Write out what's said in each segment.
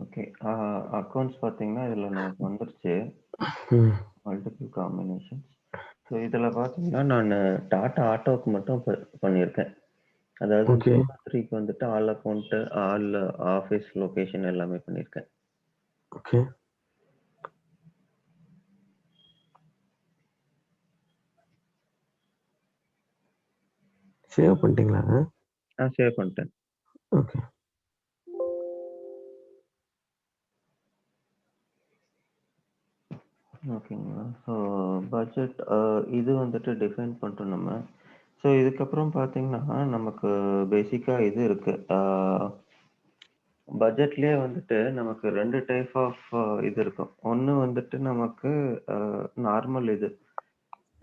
Okay. Accounts பார்த்தீங்கன்னா, இதில நமக்கு வந்துருச்சு. ம். Multiple combinations. ஸோ இதில பார்த்தீங்கன்னா, நானு டாடா ஆட்டோவுக்கு மட்டும் பண்ணியிருக்கேன். அதாவது ஓகே. 03க்கு வந்துட்டு all account, all office location எல்லாமே பண்ணியிருக்கேன். ஓகே. சேவ் பண்ணிட்டீங்களாங்க? சேவ் பண்ணிட்டேன். ஓகே. ஓகேங்களா. ஸோ பட்ஜெட் இது வந்துட்டு டிஃபைன் பண்ணிட்டோம் நம்ம. ஸோ இதுக்கப்புறம் பார்த்தீங்கன்னா, நமக்கு பேசிக்கா இது இருக்கு. பட்ஜெட்லயே வந்துட்டு நமக்கு 2 டைப் ஆஃப் இது இருக்கும். ஒண்ணு வந்துட்டு நமக்கு அ நார்மல் இது.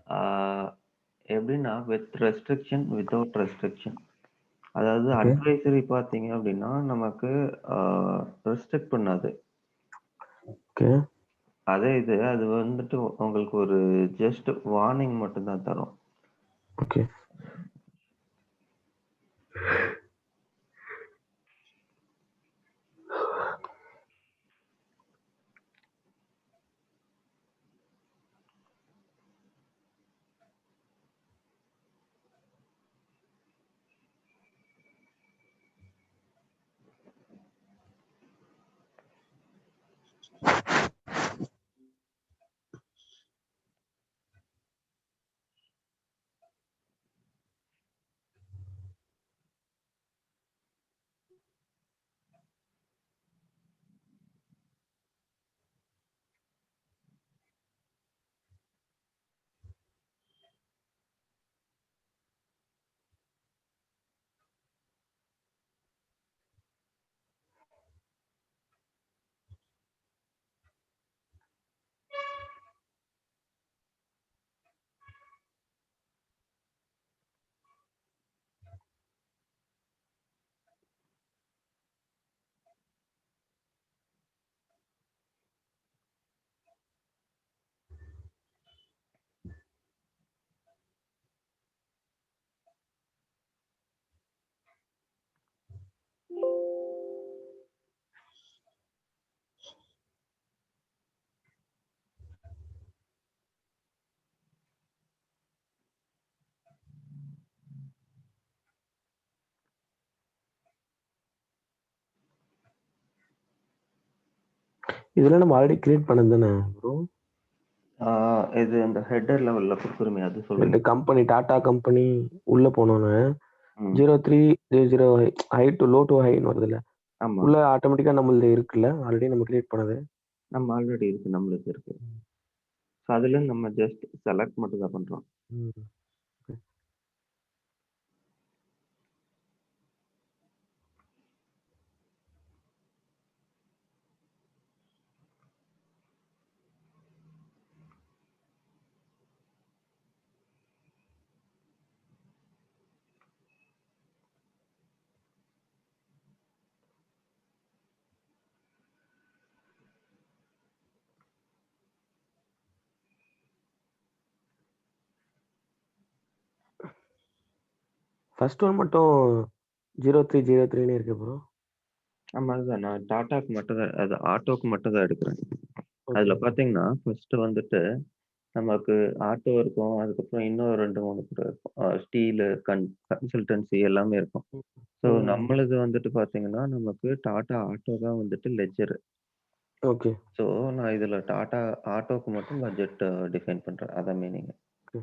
ஆ எப்படின்னா வித் ரெஸ்ட்ரிக்ஷன், வித்தவுட் ரெஸ்ட்ரிக்ஷன். அதாவது ஓகே. அட்வைசரி பார்த்தீங்க அப்படின்னா, நமக்கு ஆ ரெஸ்ட்ரிக்ட் பண்ணாது. ஓகே. அதே இது அது வந்துட்டு உங்களுக்கு ஒரு ஜஸ்ட் வார்னிங் மட்டும் தான் தரும். ஓகே. இதெல்லாம் நம்ம ஆல்ரெடி கிரியேட் பண்ணது தானே ப்ரோ? இது அந்த ஹெட்டர் லெவல்ல குடுக்குறோமே அது இந்த சொல்றீங்க? கம்பெனி டாடா கம்பெனி உள்ள போனோன்னு ம். 03 00 ஹை டு லோ டு ஹைன்னு வருதுல்ல. ஆமா. உள்ள ஆட்டோமேட்டிக்கா நம்மளது இருக்குல்ல. ஆல்ரெடி நம்ம கிரியேட் பண்ணது. நம்ம ஆல்ரெடி இருக்கு. நம்மளுக்கு இருக்கு. ஸோ அதுலருந்து நம்ம ஜஸ்ட் செலக்ட் மட்டும் தான் பண்றோம். ம். ஃபர்ஸ்ட் ஒன் மட்டும் 0303ன்னு இருக்கு ப்ரோ. ஆமா அதுதான். நான் டாடாக்கு மட்டும் தான் அது ஆட்டோக்கு மட்டும் தான் எடுக்கிறேன். ஓகே. அதுல பார்த்தீங்கன்னா, ஃபர்ஸ்ட் வந்துட்டு நமக்கு ஆட்டோ இருக்கும். அதுக்கப்புறம் இன்னும் 2, 3 கூட இருக்கும். ஸ்டீலு, கன்சல்டன்சி எல்லாமே இருக்கும். ஸோ ம். நம்மளது வந்துட்டு பார்த்தீங்கன்னா, நமக்கு டாடா ஆட்டோ தான் வந்துட்டு லெட்ஜர். ஓகே. ஸோ நான் இதுல டாடா ஆட்டோக்கு மட்டும் பட்ஜெட் டிஃபைன் பண்றேன். அதான் மீனிங். ஓகே.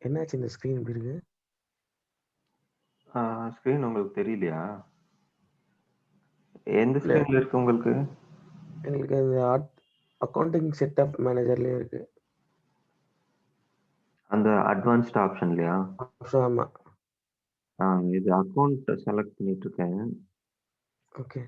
என்னாச்சு இந்த ஸ்க்ரீன் இப்படி இருக்கு? ஸ்க்ரீன் உங்களுக்கு தெரியலையா? எந்த இல்ல ஸ்க்ரீன்ல இருக்கு உங்களுக்கு? எங்களுக்கு அது அக்கவுண்டிங் செட்டப் மேனேஜர்லயே இருக்கு. அந்த அட்வான்ஸ்ட் ஆப்ஷன்லயா? ஆமா. இது அக்கவுண்ட் செலக்ட் பண்ணிட்டு இருக்கேன். ஓகே.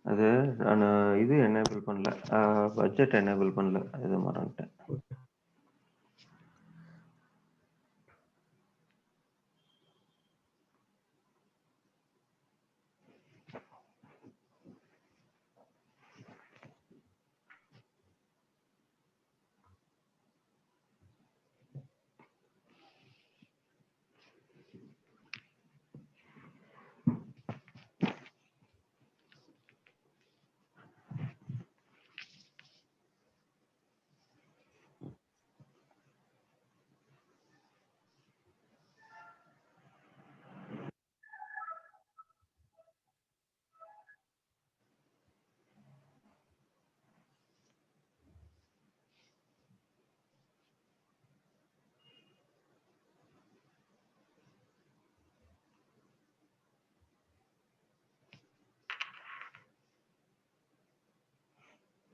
அது நான் இது எனேபிள் பண்ணல. பட்ஜெட் எனேபிள் பண்ணல. இது மறந்துட்டேன். ஓகே.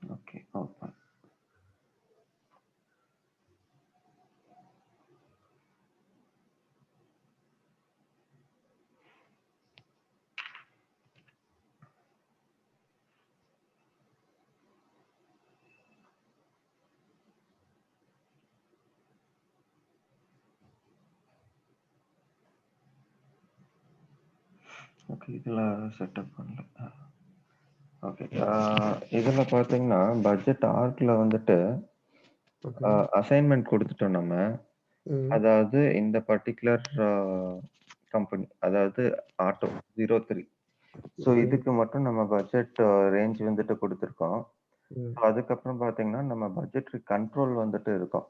Okay, open. ஓகே, இதுல செட்டப் பண்ணல. ஓகே. இதுல பார்த்தீங்கன்னா, பட்ஜெட் ஆர்க்ல வந்துட்டு ஓகே. அசைன்மென்ட் குடுத்துட்டோம் நம்ம. ம். அதாவது இந்த பர்ட்டிகுலர் கம்பெனி, அதாவது ஆட்டோ 03. So okay. இதுக்கு மட்டும் நம்ம பட்ஜெட் ரேஞ்ச் வந்துட்டு குடுத்துருக்கோம். ம். ஸோ அதுக்கப்புறம் பார்த்தீங்கன்னா, நம்ம பட்ஜெட்ரி கண்ட்ரோல் வந்துட்டு இருக்கும்.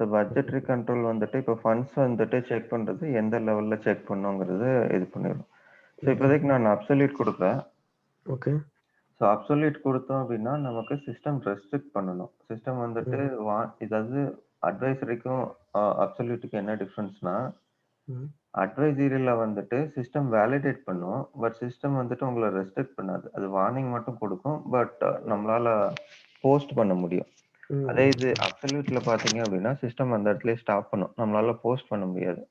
So okay. பட்ஜெட்ரி கண்ட்ரோல் வந்துட்டு இப்போ ஃபண்ட்ஸ் வந்துட்டு செக் பண்றது எந்த லெவல்ல செக் பண்ணுங்கிறது இது பண்ணிரும். So okay. இப்போதைக்கு நான் அப்சல்யூட் குடுக்குறேன். ஓகே. ஸோ அப்சல்யூட் குடுத்தோம் அப்டின்னா, நமக்கு சிஸ்டம் ரெஸ்ட்ரிக்ட் பண்ணணும். சிஸ்டம் வந்துட்டு ம். இதாவது அட்வைசரிக்கும் அப்சல்யூட்டுக்கும் என்ன டிஃபரன்ஸ்னா, ம். அட்வைசரில வந்துட்டு சிஸ்டம் வேலிடேட் பண்ணும். பட் சிஸ்டம் வந்துட்டு உங்கள ரெஸ்ட்ரிக்ட் பண்ணாது. அது வார்னிங் மட்டும் குடுக்கும். பட் நம்மளால போஸ்ட் பண்ண முடியும். அதே ம். இது அப்சல்யூட்ல பார்த்தீங்க அப்டின்னா, சிஸ்டம் அந்த இடத்துலயே ஸ்டாப் பண்ணும். நம்மளால போஸ்ட் பண்ண முடியாது.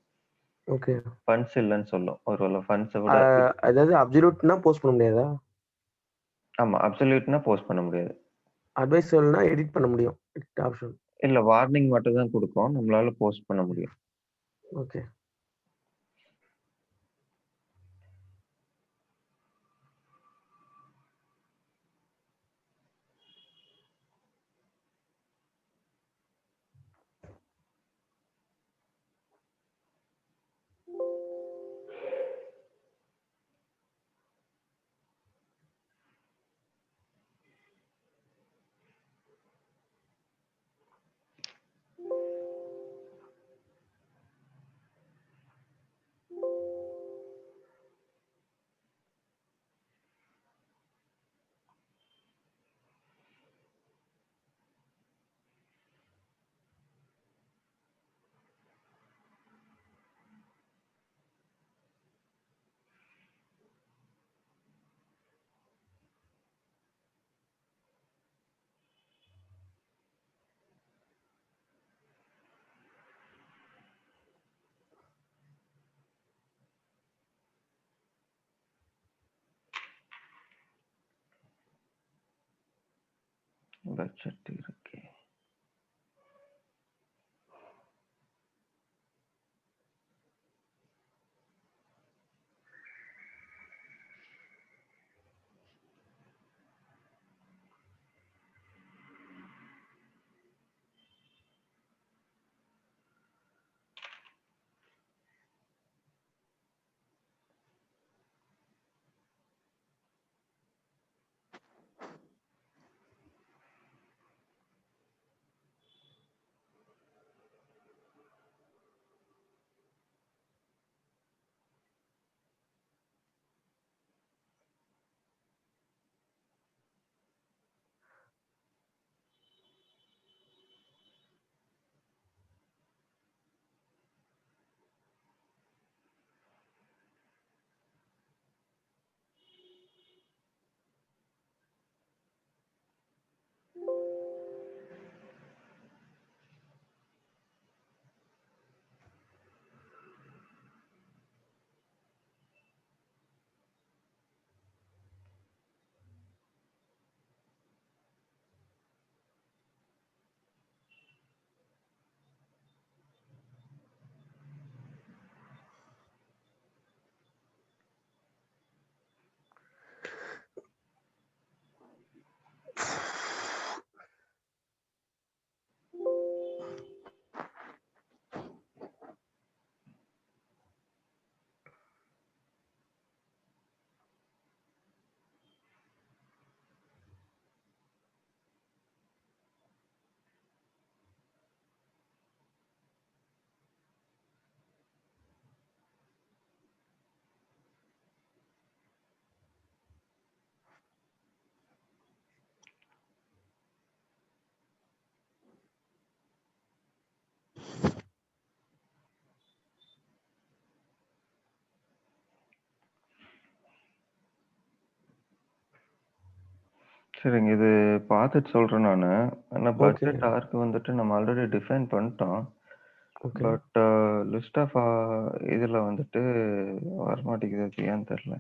ஓகே. ஃபண்ட்ஸ் இல்லன்னு சொல்லும். ஒருவேள ஃபண்ட்ஸ அ விட அதாவது அப்சல்யூட்னா போஸ்ட் பண்ண முடியாதா? ஆமா. அப்சல்யூட்னா போஸ்ட் பண்ண முடியாது. அட்வைசர்னா எடிட் பண்ண முடியும். Edit option. இல்ல வார்னிங் மட்டும் தான் குடுக்கும். நம்மளால போஸ்ட் பண்ண முடியும். ஓகே. பட்ஜெட் இருக்கு. சரிங்க. இது பார்த்துட்டு சொல்றேன் நானு. ஆனா ஓகே. பட்ஜெட் ஆர்க் வந்துட்டு நம்ம ஆல்ரெடி டிஃபைன் பண்ணிட்டோம். ஓகே. பட் லிஸ்ட் ஆஃப் இதுல வந்துட்டு வரமாட்டேங்குது. அது ஏன்னு தெரியல.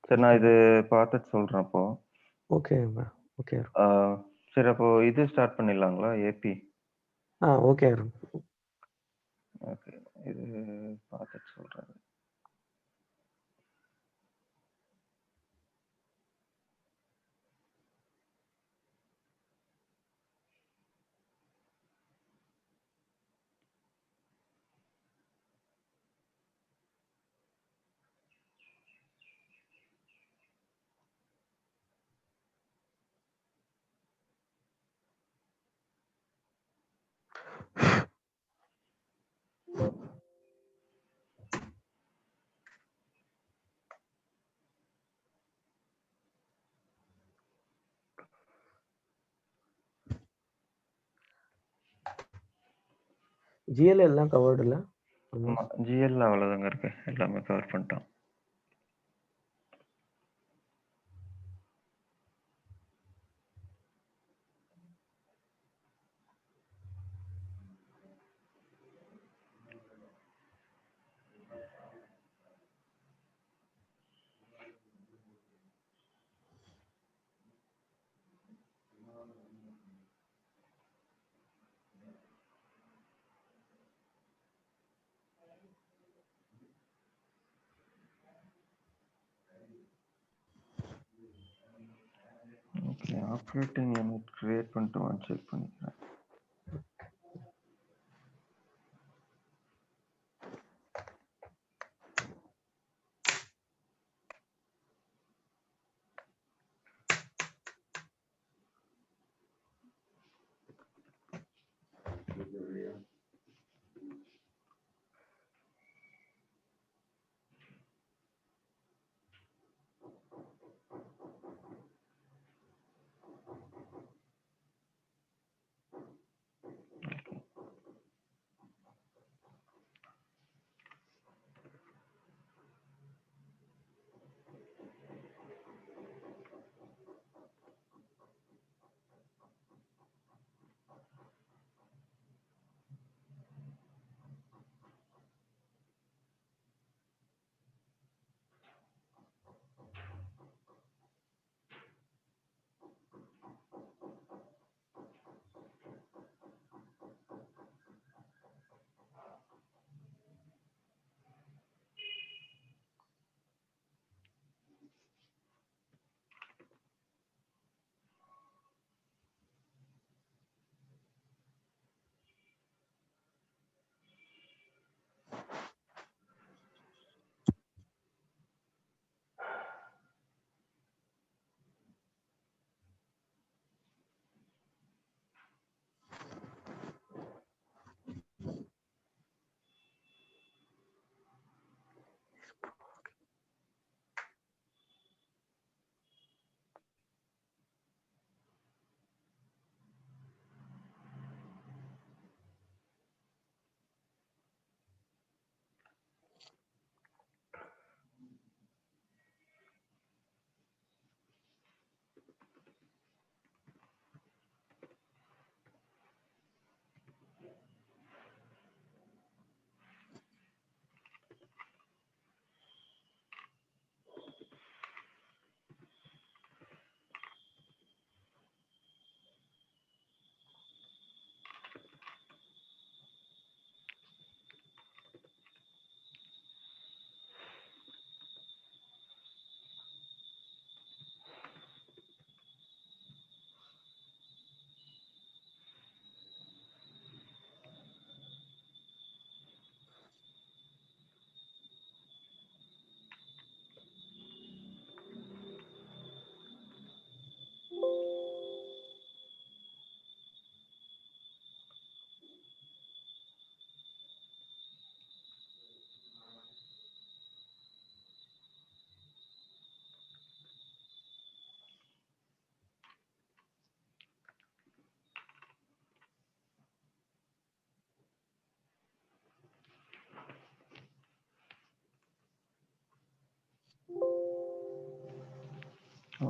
சரி நான் ஓகே. இது பார்த்துட்டு சொல்றேன் அப்போ. ஓகேங்க. ஓகே. ஆ சரி அப்போ இது ஸ்டார்ட் பண்ணிடலாங்களா? ஏபி. ஓகே. ஓகே. இது பார்த்துட்டு சொல்றேன். ஜிஎல் எல்லாம் கவர்டு இல்ல ஆமா ஜிஎல் அவ்வளவுதாங்க இருக்கு, எல்லாமே கவர் பண்ணிட்டோம். ஓகே, ஆப்ரேட்டிங் யூனிட் கிரியேட் பண்ணிட்டு செக் பண்ணிக்கிறேன்.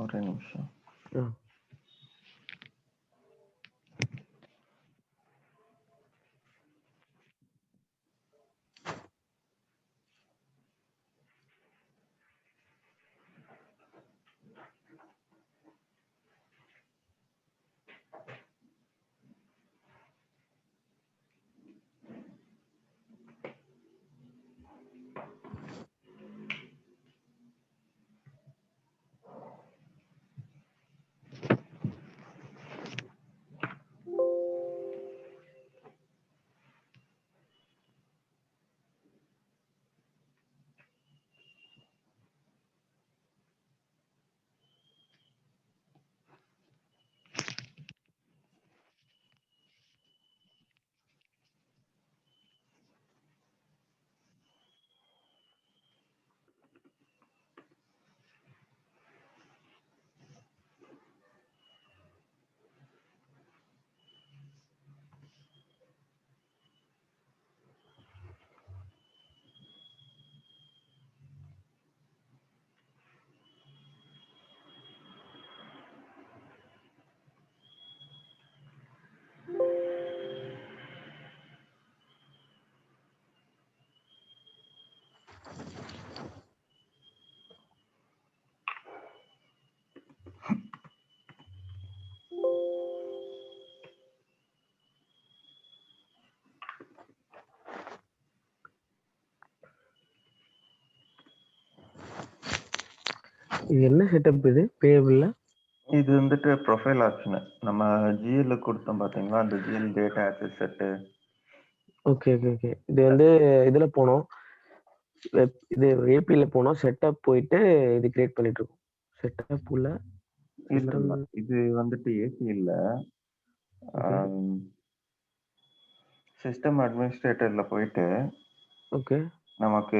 ஒரே நிமிஷம். இது என்ன செட்டப் இது பேயபிள்ல? இது வந்துட்டு ப்ரொஃபைல் ஆப்ஷனு. நம்ம ஜிஎல் கொடுத்தோம் பார்த்தீங்களா? அந்த GL data access set. Okay, okay, okay. இது வந்து இதுல போனோம். இது ஏபில போனோம். செட்டப் போயிட்டு இது கிரியேட் பண்ணிட்டு இருக்கோம். செட்டப் உள்ள இல்ல, சிஸ்டம். இல்ல. இது வந்துட்டு ஏபி இல்ல. ஓகே, சிஸ்டம் அட்மினிஸ்ட்ரேட்டர்ல போயிட்டு ஓகே, நமக்கு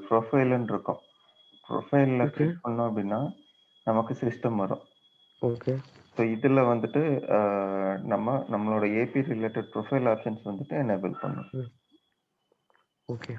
ப்ரொஃபைல்னு இருக்கும். ப்ரொஃபைல்ல ஓகே, கிளிக் பண்ணோம் அப்படின்னா நமக்கு சிஸ்டம் வரும். ஓகே. ஸோ இதில் வந்துட்டு நம்மளோட ஏபி ரிலேட்டட் ப்ரொஃபைல் ஆப்ஷன்ஸ் வந்துட்டு எனேபிள் பண்ணும். ம். ஓகே.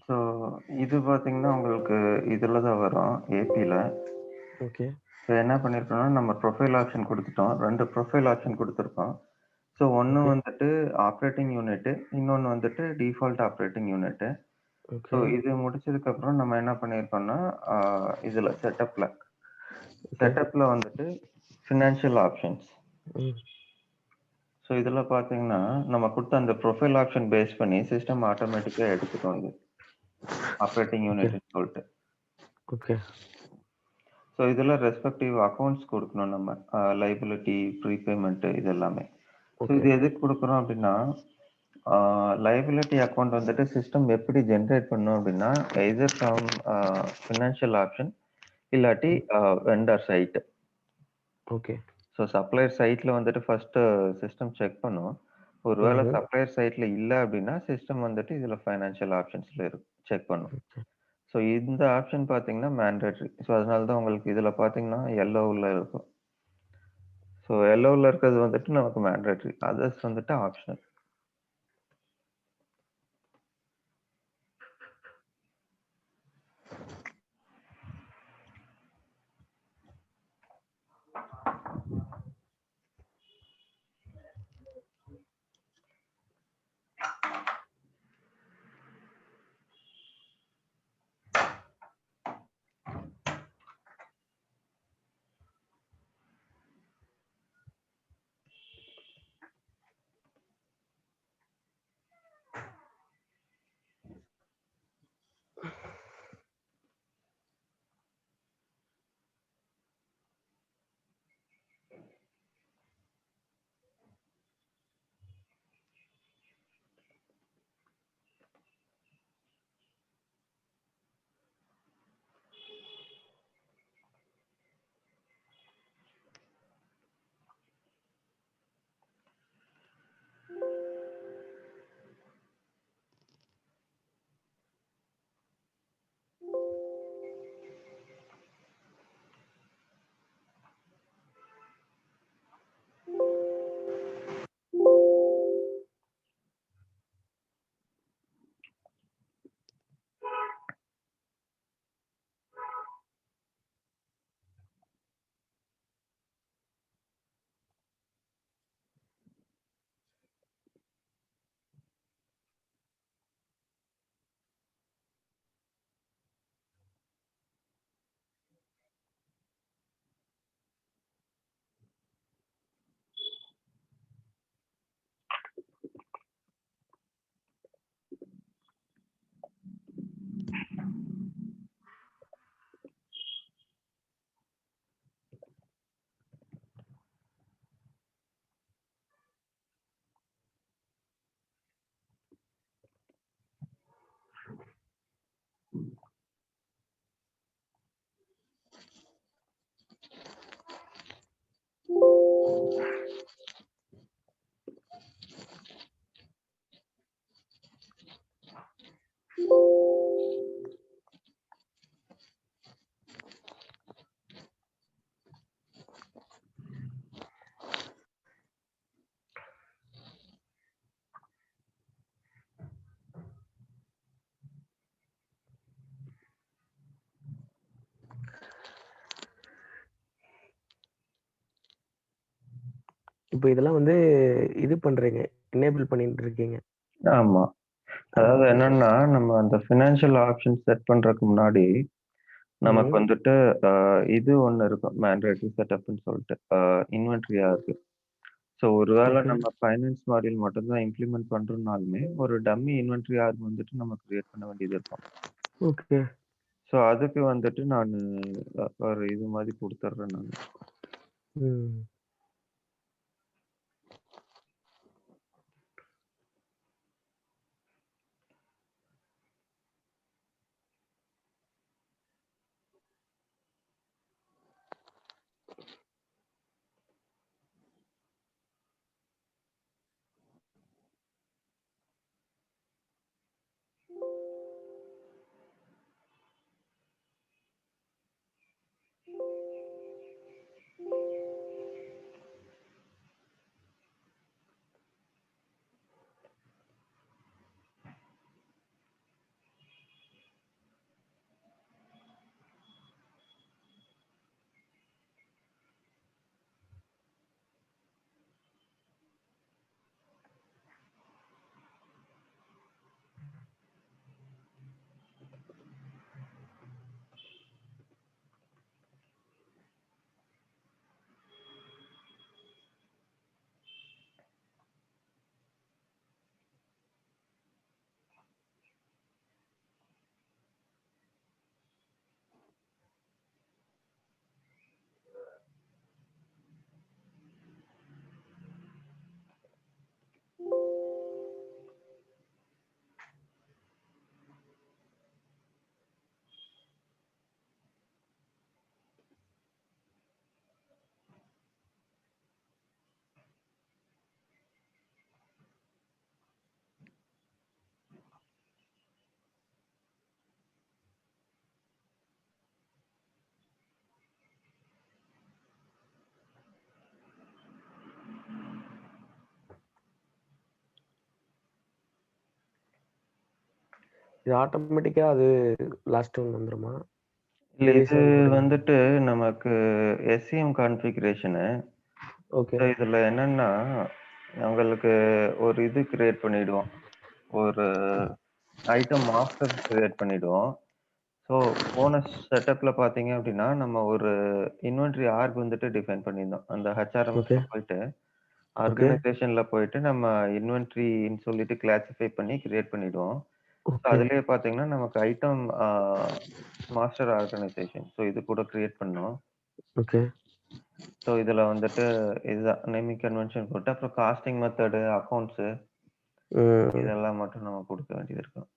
ஸோ இது பார்த்தீங்கன்னா உங்களுக்கு இதில் தான் வரும் ஏபியில். ஓகே. ஸோ என்ன பண்ணியிருக்கோம்னா நம்ம ப்ரொஃபைல் ஆப்ஷன் கொடுத்துட்டோம். 2 ப்ரொஃபைல் ஆப்ஷன் கொடுத்துருக்கோம். ஸோ ஒன்று ஓகே, வந்துட்டு ஆப்ரேட்டிங் யூனிட்டு, இன்னொன்று வந்துட்டு default operating unit. So okay, இது முடிச்சதுக்கப்புறம் நம்ம என்ன பண்ணியிருக்கோம்னா இதில் ஓகே. செட்டப்பில் வந்துட்டு ஃபினான்ஷியல் ஆப்ஷன்ஸ். ம். ஸோ இதில் பார்த்தீங்கன்னா நம்ம கொடுத்த அந்த ப்ரொஃபைல் ஆப்ஷன் பேஸ் பண்ணி சிஸ்டம் ஆட்டோமேட்டிக்காக எடுத்துக்கும் இது ஆப்ரேட்டிங் ஓகே, யூனிட்னு சொல்லிட்டு. ஓகே, ஸோ இதில் ரெஸ்பெக்டிவ் அக்கௌண்ட்ஸ் கொடுக்கணும் நம்ம லைபிலிட்டி, ப்ரீபேமெண்ட்டு இது எல்லாமே. ஸோ ஓகே, இது எதுக்கு கொடுக்குறோம் அப்படின்னா லைபிலிட்டி அக்கௌண்ட் வந்துட்டு சிஸ்டம் எப்படி ஜென்ரேட் பண்ணும் அப்படின்னா எய்தர் ஃப்ரம் ஃபினான்ஷியல் ஆப்ஷன் இல்லாட்டி vendor side. Okay. So supplier சைட்டில் வந்துட்டு ஃபஸ்ட்டு சிஸ்டம் செக் பண்ணும். ஒருவேளை ம்ஹ்ம். சப்ளையர் சைட்டில் இல்லை அப்படின்னா சிஸ்டம் வந்துட்டு இதில் ஃபைனான்ஷியல் ஆப்ஷன்ஸில் செக் பண்ணும். ஸோ இந்த ஆப்ஷன் பார்த்தீங்கன்னா மேண்டேட்ரி. ஸோ அதனால தான் உங்களுக்கு இதில் பார்த்தீங்கன்னா எல்லோவில் இருக்கும். ஸோ எல்லோவில் இருக்கிறது வந்துட்டு நமக்கு மேண்டேட்ரி, அதர்ஸ் வந்துட்டு ஆப்ஷனல். இப்போ இதெல்லாம் வந்து இது பண்றீங்க, எனேபிள் பண்ணிட்டு இருக்கீங்க. ஆமா. அதாவது என்னன்னா, நம்ம அந்த ஃபினான்ஷியல் ஆப்ஷன் செட் பண்றதுக்கு முன்னாடி, நமக்கு வந்துட்டு இது ஒண்ணு இருக்கும். மேண்டேட்டரி செட்டப்ன்னு சொல்லிட்டு, இன்வென்டரி ஆர்க். ஸோ ஒருவேளை நம்ம ஃபைனான்ஸ் மாடியூல் மட்டும் தான் இம்ப்ளிமெண்ட் பண்றோம்னாலுமே, ஒரு டம்மி இன்வென்டரி ஆர்க் வந்துட்டு நம்ம கிரியேட் பண்ண வேண்டியது இருக்கும். ஓகே. ஸோ அதுக்கு வந்துட்டு நானு ஒரு இது மாதிரி குடுத்துடுறேன் நானு. ம். இது ஆட்டோமேட்டிக்கா அது லாஸ்ட் ஒன் வந்துருமா? இல்ல இது ரிலீஸ் ஆகுது. வந்துட்டு நமக்கு எஸ்சிஎம் கான்ஃபிகரேஷனு. ஓகே. ஸோ இதுல என்னன்னா, உங்களுக்கு ஒரு இது கிரியேட் பண்ணிடுவோம். ஒரு ஐட்டம் மாஸ்டர் கிரியேட் பண்ணிடுவோம். ஸோ போன செட்டப்ல பார்த்தீங்க அப்படின்னா, நம்ம ஒரு இன்வென்டரி ஆர்க் வந்துட்டு டிஃபைன் பண்ணியிருந்தோம். அந்த ஓகே. ஹெச்ஆர்எம்எஸ்ல போயிட்டு, ஓகே. ஆர்கனைசேஷன்ல போயிட்டு நம்ம இன்வென்டரின்னு சொல்லிட்டு கிளாசிஃபை பண்ணி கிரியேட் பண்ணிடுவோம். So okay. அதிலேயே பார்த்தீங்கன்னா, நமக்கு ஐட்டம் மாஸ்டர் ஆர்கனைசேஷன். ஸோ இது கூட கிரியேட் பண்ணோம். ஓகே. ஸோ இதுல வந்துட்டு இதுதான் நேமிங் கன்வென்ஷன் போட்டு, அப்புறம் காஸ்டிங் மெத்தடு, அக்கவுண்ட்ஸு ம். இதெல்லாம் மட்டும் நம்ம குடுக்க வேண்டியது இருக்கும்.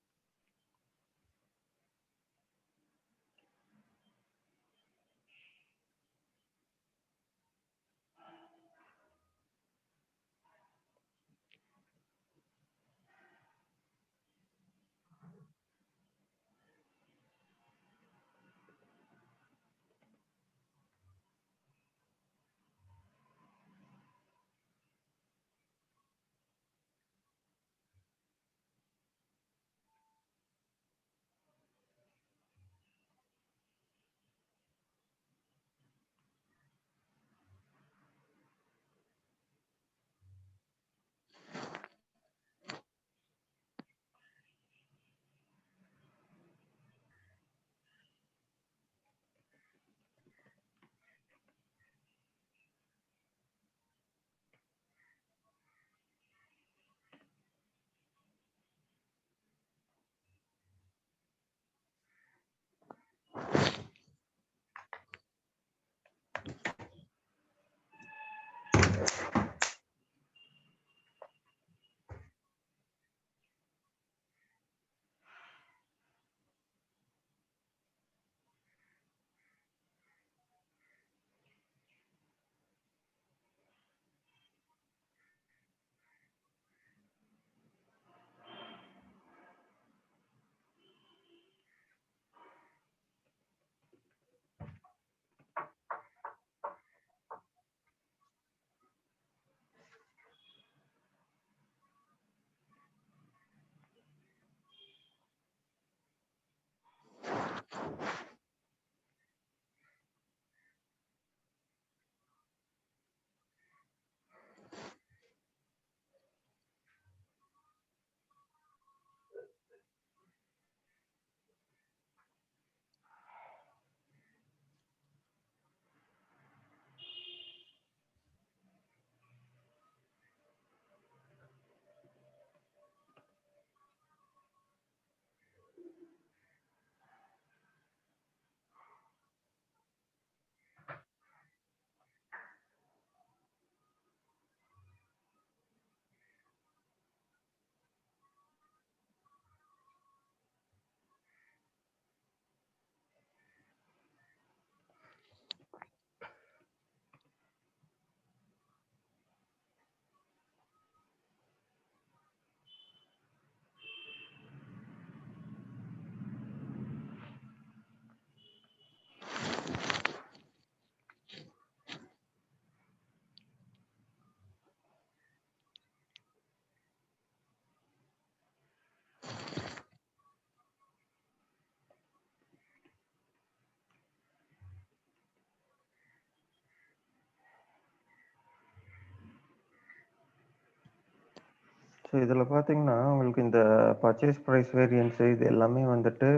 ஸோ இதில பார்த்தீங்கன்னா, உங்களுக்கு இந்த பர்ச்சேஸ் பிரைஸ் வேரியன்ஸ் இது எல்லாமே வந்துட்டு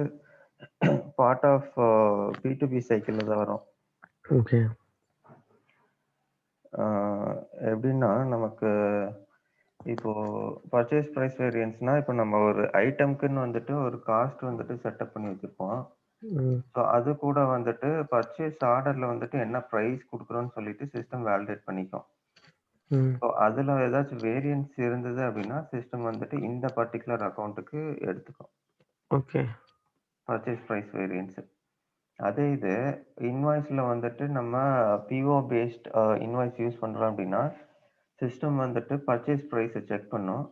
பார்ட் ஆஃப் பி2பி சைக்கிள்ல தான் வரும். ஓகே. ஆ எப்படின்னா, நமக்கு இப்போ பர்ச்சேஸ் பிரைஸ் வேரியன்ஸ்னா, இப்போ நம்ம ஒரு ஐட்டம்க்குன்னு வந்துட்டு ஒரு காஸ்ட் வந்துட்டு செட்டப் பண்ணி வச்சிருப்போம். ம். ஸோ அது கூட வந்துட்டு பர்ச்சேஸ் ஆர்டர்ல வந்துட்டு என்ன பிரைஸ் குடுக்குறோம்னு சொல்லிட்டு சிஸ்டம் வேலிடேட் பண்ணிக்கும். ம். ஸோ அதில ஏதாச்சும் வேரியன்ஸ் இருந்தது அப்படின்னா, சிஸ்டம் வந்துட்டு இந்த பர்ட்டிகுலர் அக்கவுண்ட்டுக்கு எடுத்துக்கும். ஓகே. Purchase price variance. அதே இது இன்வாய்ஸ்ல வந்துட்டு நம்ம பிஓ பேஸ்ட் இன்வாய்ஸ் யூஸ் பண்றோம் அப்படின்னா, சிஸ்டம் வந்துட்டு பர்ச்சேஸ் பிரைஸ செக் பண்ணும்.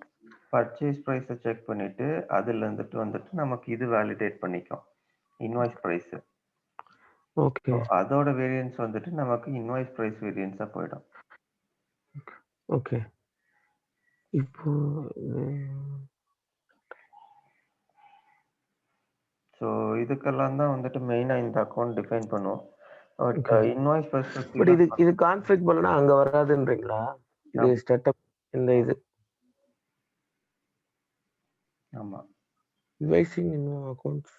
பர்ச்சேஸ் பிரைஸ செக் பண்ணிட்டு, அதுல இருந்துட்டு வந்துட்டு நமக்கு இது வேலிடேட் பண்ணிக்கும். Invoice price. ஓகே. ஸோ அதோட வேரியன்ஸ் வந்துட்டு நமக்கு இன்வாய்ஸ் பிரைஸ் வேரியன்ஸா போயிடும். ஓகே. இப்போ ஸோ இதுக்கெல்லாம் தான் வந்துட்டு மெயினா இந்த அக்கவுண்ட் டிஃபைன் பண்ணுவோம். But okay. இன்வாய்ஸ் பட் பெர்ஸ்பெக்டிவ்ல இது கான்ஃபிக் பண்ணா அங்க வராதுன்றீங்களா? இது ஆமா, ஸ்டார்ட்அப் இந்த இது ஆமா. இன்வாய்சிங் இன்னும் அக்கவுண்ட்ஸ்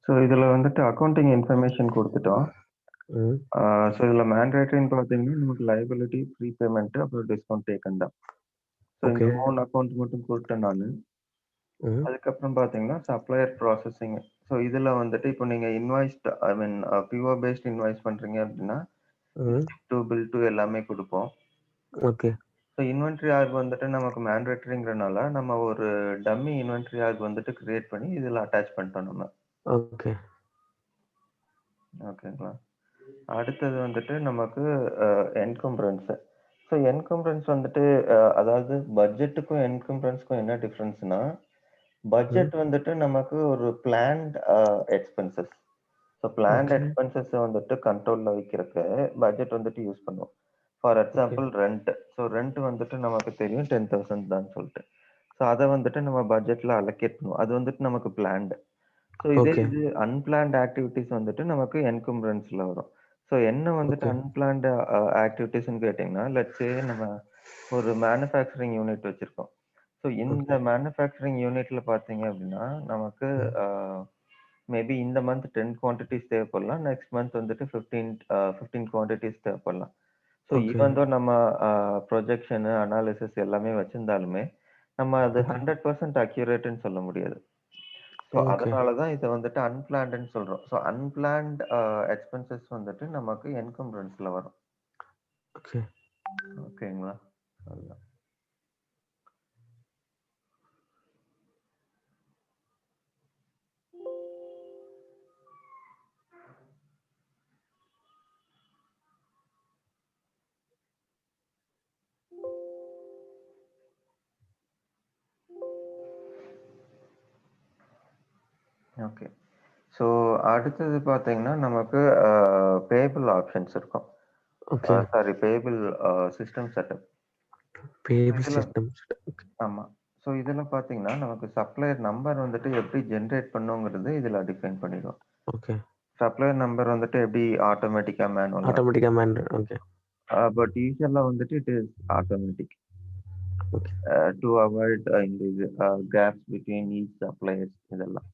ஸோ இதில் வந்துட்டு அக்கௌண்டிங் இன்ஃபர்மேஷன் கொடுத்துட்டோம். ம். ஸோ இதில் மேண்டேட்டரின்னு பார்த்தீங்கன்னா நமக்கு லைபிலிட்டி, ப்ரீபேமெண்ட், அப்புறம் டிஸ்கவுண்ட் டேக்கன் தான். ஸோ இந்த ஓகே. 3 அக்கௌண்ட் மட்டும் கொடுத்தேன் நான். ம். அதுக்கப்புறம் பார்த்தீங்கன்னா சப்ளையர் ப்ராசஸிங். ஸோ இதில் வந்துட்டு இப்போ நீங்கள் இன்வாய்ஸ்ட் பிஓ பேஸ்ட் இன்வாய்ஸ் பண்ணுறீங்க அப்படின்னா ம். டு பில் டு எல்லாமே கொடுப்போம். ஓகே. ஸோ இன்வென்ட்ரி ஆர்க் வந்துட்டு நமக்கு மேண்டேட்டரிங்கிறனால நம்ம ஒரு டம்மி இன்வென்ட்ரி ஆர்க் வந்துட்டு கிரியேட் பண்ணி இதில் அட்டாச் பண்ணிட்டோம் நம்ம. ஓகே. ஓகேங்களா? அடுத்தது வந்துட்டு நமக்கு என்கம்பரன்ஸ். ஸோ என்கம்பரன்ஸ் வந்துட்டு அதாவது பட்ஜெட்டுக்கும் என்கம்பரன்ஸ்க்கும் என்ன டிஃப்ரென்ஸ்னா, ம். பட்ஜெட் வந்துட்டு நமக்கு ஒரு plant expenses. So plant okay. Expenses வந்துட்டு கண்ட்ரோல்ல வைக்கிறக்கு பட்ஜெட் வந்துட்டு யூஸ் பண்ணுவோம். For okay. Example rent. So rent வந்துட்டு நமக்கு தெரியும் 10,000 தான் சொல்லிட்டு. ஸோ அத வந்துட்டு நம்ம பட்ஜெட்ல அலோகேட் பண்ணுவோம். அது வந்துட்டு நமக்கு பிளான்ட். ஸோ இதே ஓகே. இது அன்பிளான்ட் ஆக்டிவிட்டீஸ் வந்துட்டு நமக்கு என்கம்பரன்ஸ்ல வரும். ஸோ என்ன வந்துட்டு ஓகே. அன்பிளான்ட் ஆக்டிவிட்டீஸ்ன்னு கேட்டீங்கன்னா, லெட்ஸ் சே நம்ம ஒரு மேனுஃபேக்சரிங் யூனிட் வச்சிருக்கோம். ஸோ இந்த ஓகே. மேனுஃபேக்சரிங் யூனிட்ல பார்த்தீங்க அப்படின்னா, நமக்கு ம். மேபி இந்த மந்த் 10 குவான்டிட்டீஸ் தேவைப்படலாம். நெக்ஸ்ட் மந்த் வந்துட்டு 15 குவான்டிட்டீஸ் தேவைப்படலாம். So okay. ஈவன் தோ நம்ம ப்ரொஜெக்ஷன், அனாலிசிஸ் எல்லாமே வச்சிருந்தாலுமே, நம்ம அது ஓகே. 100% அக்யூரேட்ன்னு சொல்ல முடியாது. So okay. அதனால தான் இத வந்துட்டு அன்பிளான்ட்ன்னு சொல்றோம். ஸோ அன்பிளான்ட் எக்ஸ்பென்சஸ் வந்துட்டு நமக்கு என்கம்பரன்ஸ்ல வரும். ஓகே. ஓகேங்களா? அதுதான். ஓகே. ஸோ அடுத்தது பார்த்தீங்கன்னா, நமக்கு பேயபிள் ஆப்ஷன்ஸ் இருக்கும். Okay. Sorry payable system setup. Baby இதுல சிஸ்டம்ஸ். ஓகே. ஆமா. ஸோ இதுல பார்த்தீங்கன்னா, நமக்கு சப்ளையர் நம்பர் வந்துட்டு எப்படி ஜெனரேட் பண்ணுங்கிறது இதுல டிஃபைன் பண்ணிடுவோம். ஓகே. சப்ளையர் நம்பர் வந்துட்டு எப்படி ஆட்டோமேட்டிக்கா, மேனுவலா? ஆட்டோமேட்டிக்கா ஓகே. பட் யூசுவலா வந்துட்டு it is automatic. Okay. To avoid இந்த இது கேப்ஸ் பிட்வீன் ஈச் சப்ளையர்ஸ் இதெல்லாம்.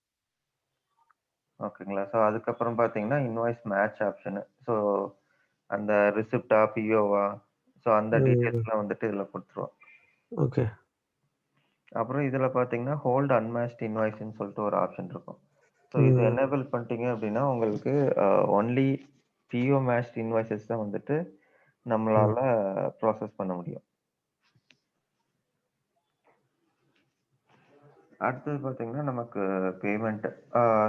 ஓகேங்களா? ஸோ அதுக்கப்புறம் பார்த்தீங்கன்னா, இன்வாய்ஸ் மேட்ச் ஆப்ஷனு. ஸோ அந்த ரிசிப்ட்டா, பிஓவா? ஸோ அந்த ம். டீட்டெயில்ஸ்லாம் வந்துட்டு இதில குடுத்துருவோம். ஓகே. அப்புறம் இதில பார்த்தீங்கன்னா, ஹோல்ட் அன்மேட்ச்ட் இன்வாய்ஸ்ன்னு சொல்லிட்டு ஒரு ஆப்ஷன் இருக்கும். ஸோ இது ம். எனேபிள் பண்ணிட்டீங்க அப்படின்னா, உங்களுக்கு ஒன்லி பிஓ மேட்ச்ட் இன்வாய்ஸஸ் தான் வந்துட்டு ம். நம்மளால ப்ராசஸ் பண்ண முடியும். அடுத்தது பார்த்தீங்கன்னா, நமக்கு பேமெண்ட்.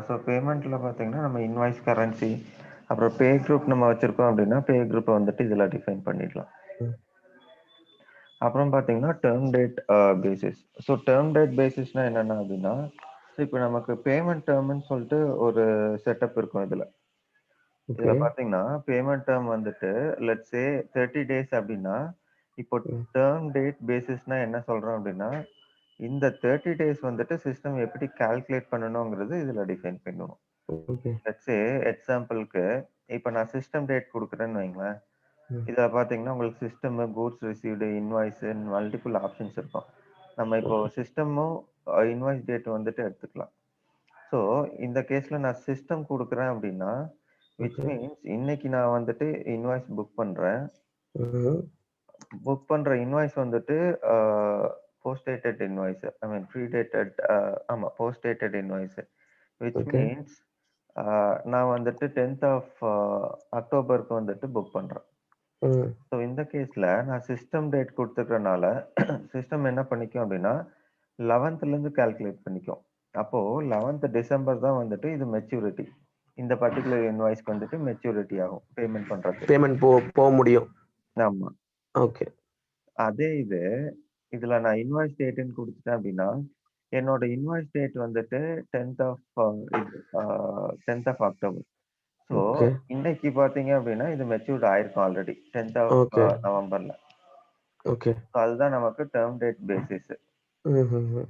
ஸோ பேமெண்ட்ல பார்த்தீங்கன்னா, நம்ம இன்வாய்ஸ் கரன்சி, அப்புறம் பே குரூப் நம்ம வச்சிருக்கோம் அப்படின்னா, பே குரூப்ப வந்துட்டு இதில டிஃபைன் பண்ணிடலாம். ம். அப்புறம் பார்த்தீங்கன்னா, term date basis. So term date பேசிஸ்னா என்னென்ன அப்படின்னா, ஸோ இப்போ நமக்கு பேமெண்ட் டெர்ம்ன்னு சொல்லிட்டு ஒரு செட்டப் இருக்கும் இதில. இதில ஓகே. பார்த்தீங்கன்னா, பேமெண்ட் டெர்ம் வந்துட்டு லெட்ஸ் சே 30 டேஸ் அப்படின்னா, இப்போ ம். டெர்ம் டேட் பேசிஸ்னா என்ன சொல்றோம் அப்படின்னா, இந்த 30 டேஸ் வந்துட்டு சிஸ்டம் எப்படி கால்குலேட் பண்ணணுங்கிறது இதில டிஃபைன் பண்ணுவோம். ஓகே. லெட்ஸ் சே எக்ஸாம்பிள்க்கு இப்ப நான் சிஸ்டம் டேட் குடுக்குறேன்னு வைங்களேன். ம். இதில பார்த்தீங்கன்னா, உங்களுக்கு system, goods received, invoice multiple options இருக்கும். நம்ம இப்போ ஓகே. சிஸ்டமும், இன்வாய்ஸ் டேட் வந்துட்டு எடுத்துக்கலாம். ஸோ இந்த கேஸ்ல நான் சிஸ்டம் குடுக்குறேன் அப்படின்னா, விச் ஓகே. மீன்ஸ் இன்னைக்கு நான் வந்துட்டு இன்வாய்ஸ் புக் பண்றேன். ம். புக் பண்ற இன்வாய்ஸ் வந்துட்டு அ போஸ்ட் டேட்டட் இன்வாய்ஸ். ஐ மீன் ப்ரீ டேட்டட் ஆமா post dated invoice. Which okay. Means அ நான் வந்துட்டு 10த் ஆஃப் அக்டோபருக்கு வந்துட்டு புக் பண்றேன். ம். ஸோ இந்த கேஸ்ல நான் சிஸ்டம் டேட் குடுத்துருக்கறனால, சிஸ்டம் என்ன பண்ணிக்கும் அப்படின்னா, 11லேருந்து கால்குலேட் பண்ணிக்கும். அப்போ 11த் டிசம்பர் தான் வந்துட்டு இது மெச்சூரிட்டி. இந்த பர்ட்டிகுலர் இன்வாய்ஸ்க்கு வந்துட்டு மெச்சூரிட்டி ஆகும். பேமெண்ட் பண்றதுக்கு. பேமெண்ட் போ முடியும். ஆமா. ஓகே. அதே இது, இதுல நான் இன்வாய்ஸ் டேட்ன்னு குடுத்துட்டேன் அப்படின்னா, என்னோட இன்வாய்ஸ் டேட் வந்துட்டு 10த் ஆஃப் இது 10த் ஆஃப் அக்டோபர். So okay. இன்னைக்கு பார்த்தீங்க அப்படின்னா, இது மெச்சூர்ட் ஆயிருக்கும் ஆல்ரெடி. 10த் ஆஃப் ஓகே. நவம்பர்ல. ஓகே. ஸோ அதுதான் நமக்கு டெர்ம் டேட் பேசிஸ். ம்ஹ்ஹ்ம்.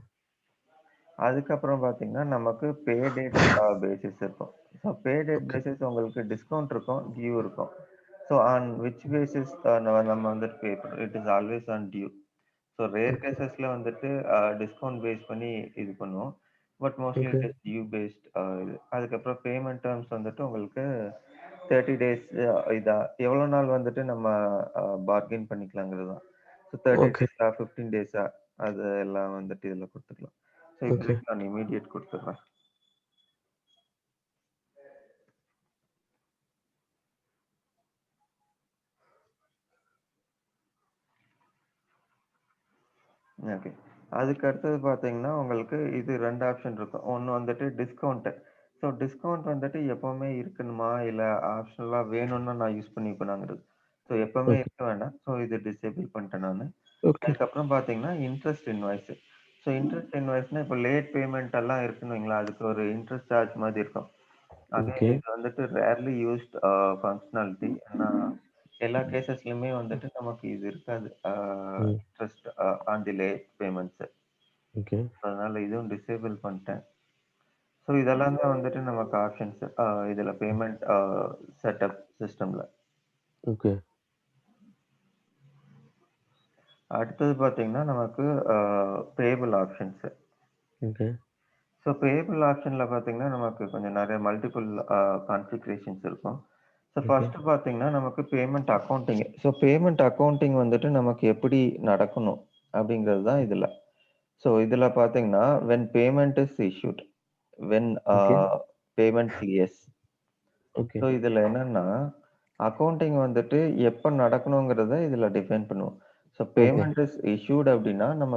அதுக்கப்புறம் பார்த்தீங்கன்னா, நமக்கு பே டேட் பேசிஸ் இருக்கும். So pay date okay. Basis உங்களுக்கு டிஸ்கவுண்ட் இருக்கும், டியூ இருக்கும். ஸோ ஆன் விச் பேசிஸ் நம்ம வந்துட்டு பே பண்றோம். It is always on due. So rare okay. கேஸஸ்ல வந்துட்டு டிஸ்கவுண்ட் பேஸ் பண்ணி இது பண்ணுவோம். But mostly okay. It is due based இது. அதுக்கப்புறம் பேமெண்ட் டெர்ம்ஸ் வந்துட்டு உங்களுக்கு 30 டேஸ் இதா எவ்வளோ நாள் வந்துட்டு நம்ம பார்கெயின் பண்ணிக்கலாங்கிறது தான். So 30 okay. டேஸா 15 டேஸா அது எல்லாம் வந்துட்டு இதில் கொடுத்துக்கலாம். So okay. இப்போதைக்கு நான் இமீடியட் கொடுத்துட்றேன். ஓகே. அதுக்கு அடுத்தது பார்த்தீங்கன்னா, உங்களுக்கு இது 2 ஆப்ஷன் இருக்கும். ஒண்ணு வந்துட்டு டிஸ்கவுண்ட். ஸோ டிஸ்கவுண்ட் வந்துட்டு எப்பவுமே இருக்கணுமா? இல்ல ஆப்ஷனலா வேணும்னா நான் யூஸ் பண்ணிப்பேனாங்கிறது. ஸோ எப்பவுமே ஓகே. இருக்க வேண்டாம். ஸோ இது டிசேபிள் பண்ணிட்டேன் நானு. ஓகே. அதுக்கப்புறம் பார்த்தீங்கன்னா, இன்ட்ரெஸ்ட் இன்வாய்ஸ். ஸோ இன்ட்ரெஸ்ட் இன்வாய்ஸ்னா இப்போ லேட் பேமெண்ட் எல்லாம் இருக்குன்னு வைங்களேன், அதுக்கு ஒரு இன்ட்ரெஸ்ட் சார்ஜ் மாதிரி இருக்கும். Again okay. இது வந்துட்டு ரேர்லி யூஸ்ட் ஃபங்ஷனாலிட்டி. ஏன்னா எல்லா கேசஸ்லயுமே வந்துட்டு நமக்கு இது இருக்காது. ம். Interest on the late payments. Okay. அதனால இதுவும் டிசேபிள் பண்ணிட்டேன். ஸோ இதெல்லாம் தான் வந்துட்டு நமக்கு ஆப்ஷன்ஸ் இதுல பேமெண்ட் செட்டப் சிஸ்டம்ல. ஓகே. அடுத்தது பார்த்தீங்கன்னா, நமக்கு payable options. Okay. So payable ஆப்ஷன்ல பார்த்தீங்கன்னா, நமக்கு கொஞ்சம் நிறைய மல்டிபிள் கான்ஃபிகரேஷன்ஸ் இருக்கும். So okay. ஃபர்ஸ்ட் பார்த்தீங்கன்னா, நமக்கு payment accounting. So payment accounting வந்துட்டு நமக்கு எப்படி நடக்கணும் அப்படிங்கிறது தான் இதுல. ஸோ இதுல பார்த்தீங்கன்னா, when payment is issued, when okay. Payment clears. Okay. So இதுல என்னன்னா, அக்கவுண்டிங் வந்துட்டு எப்ப நடக்கணுங்கிறத இதுல டிஃபைன் பண்ணுவோம். So okay. Payment is issued அப்படின்னா, நம்ம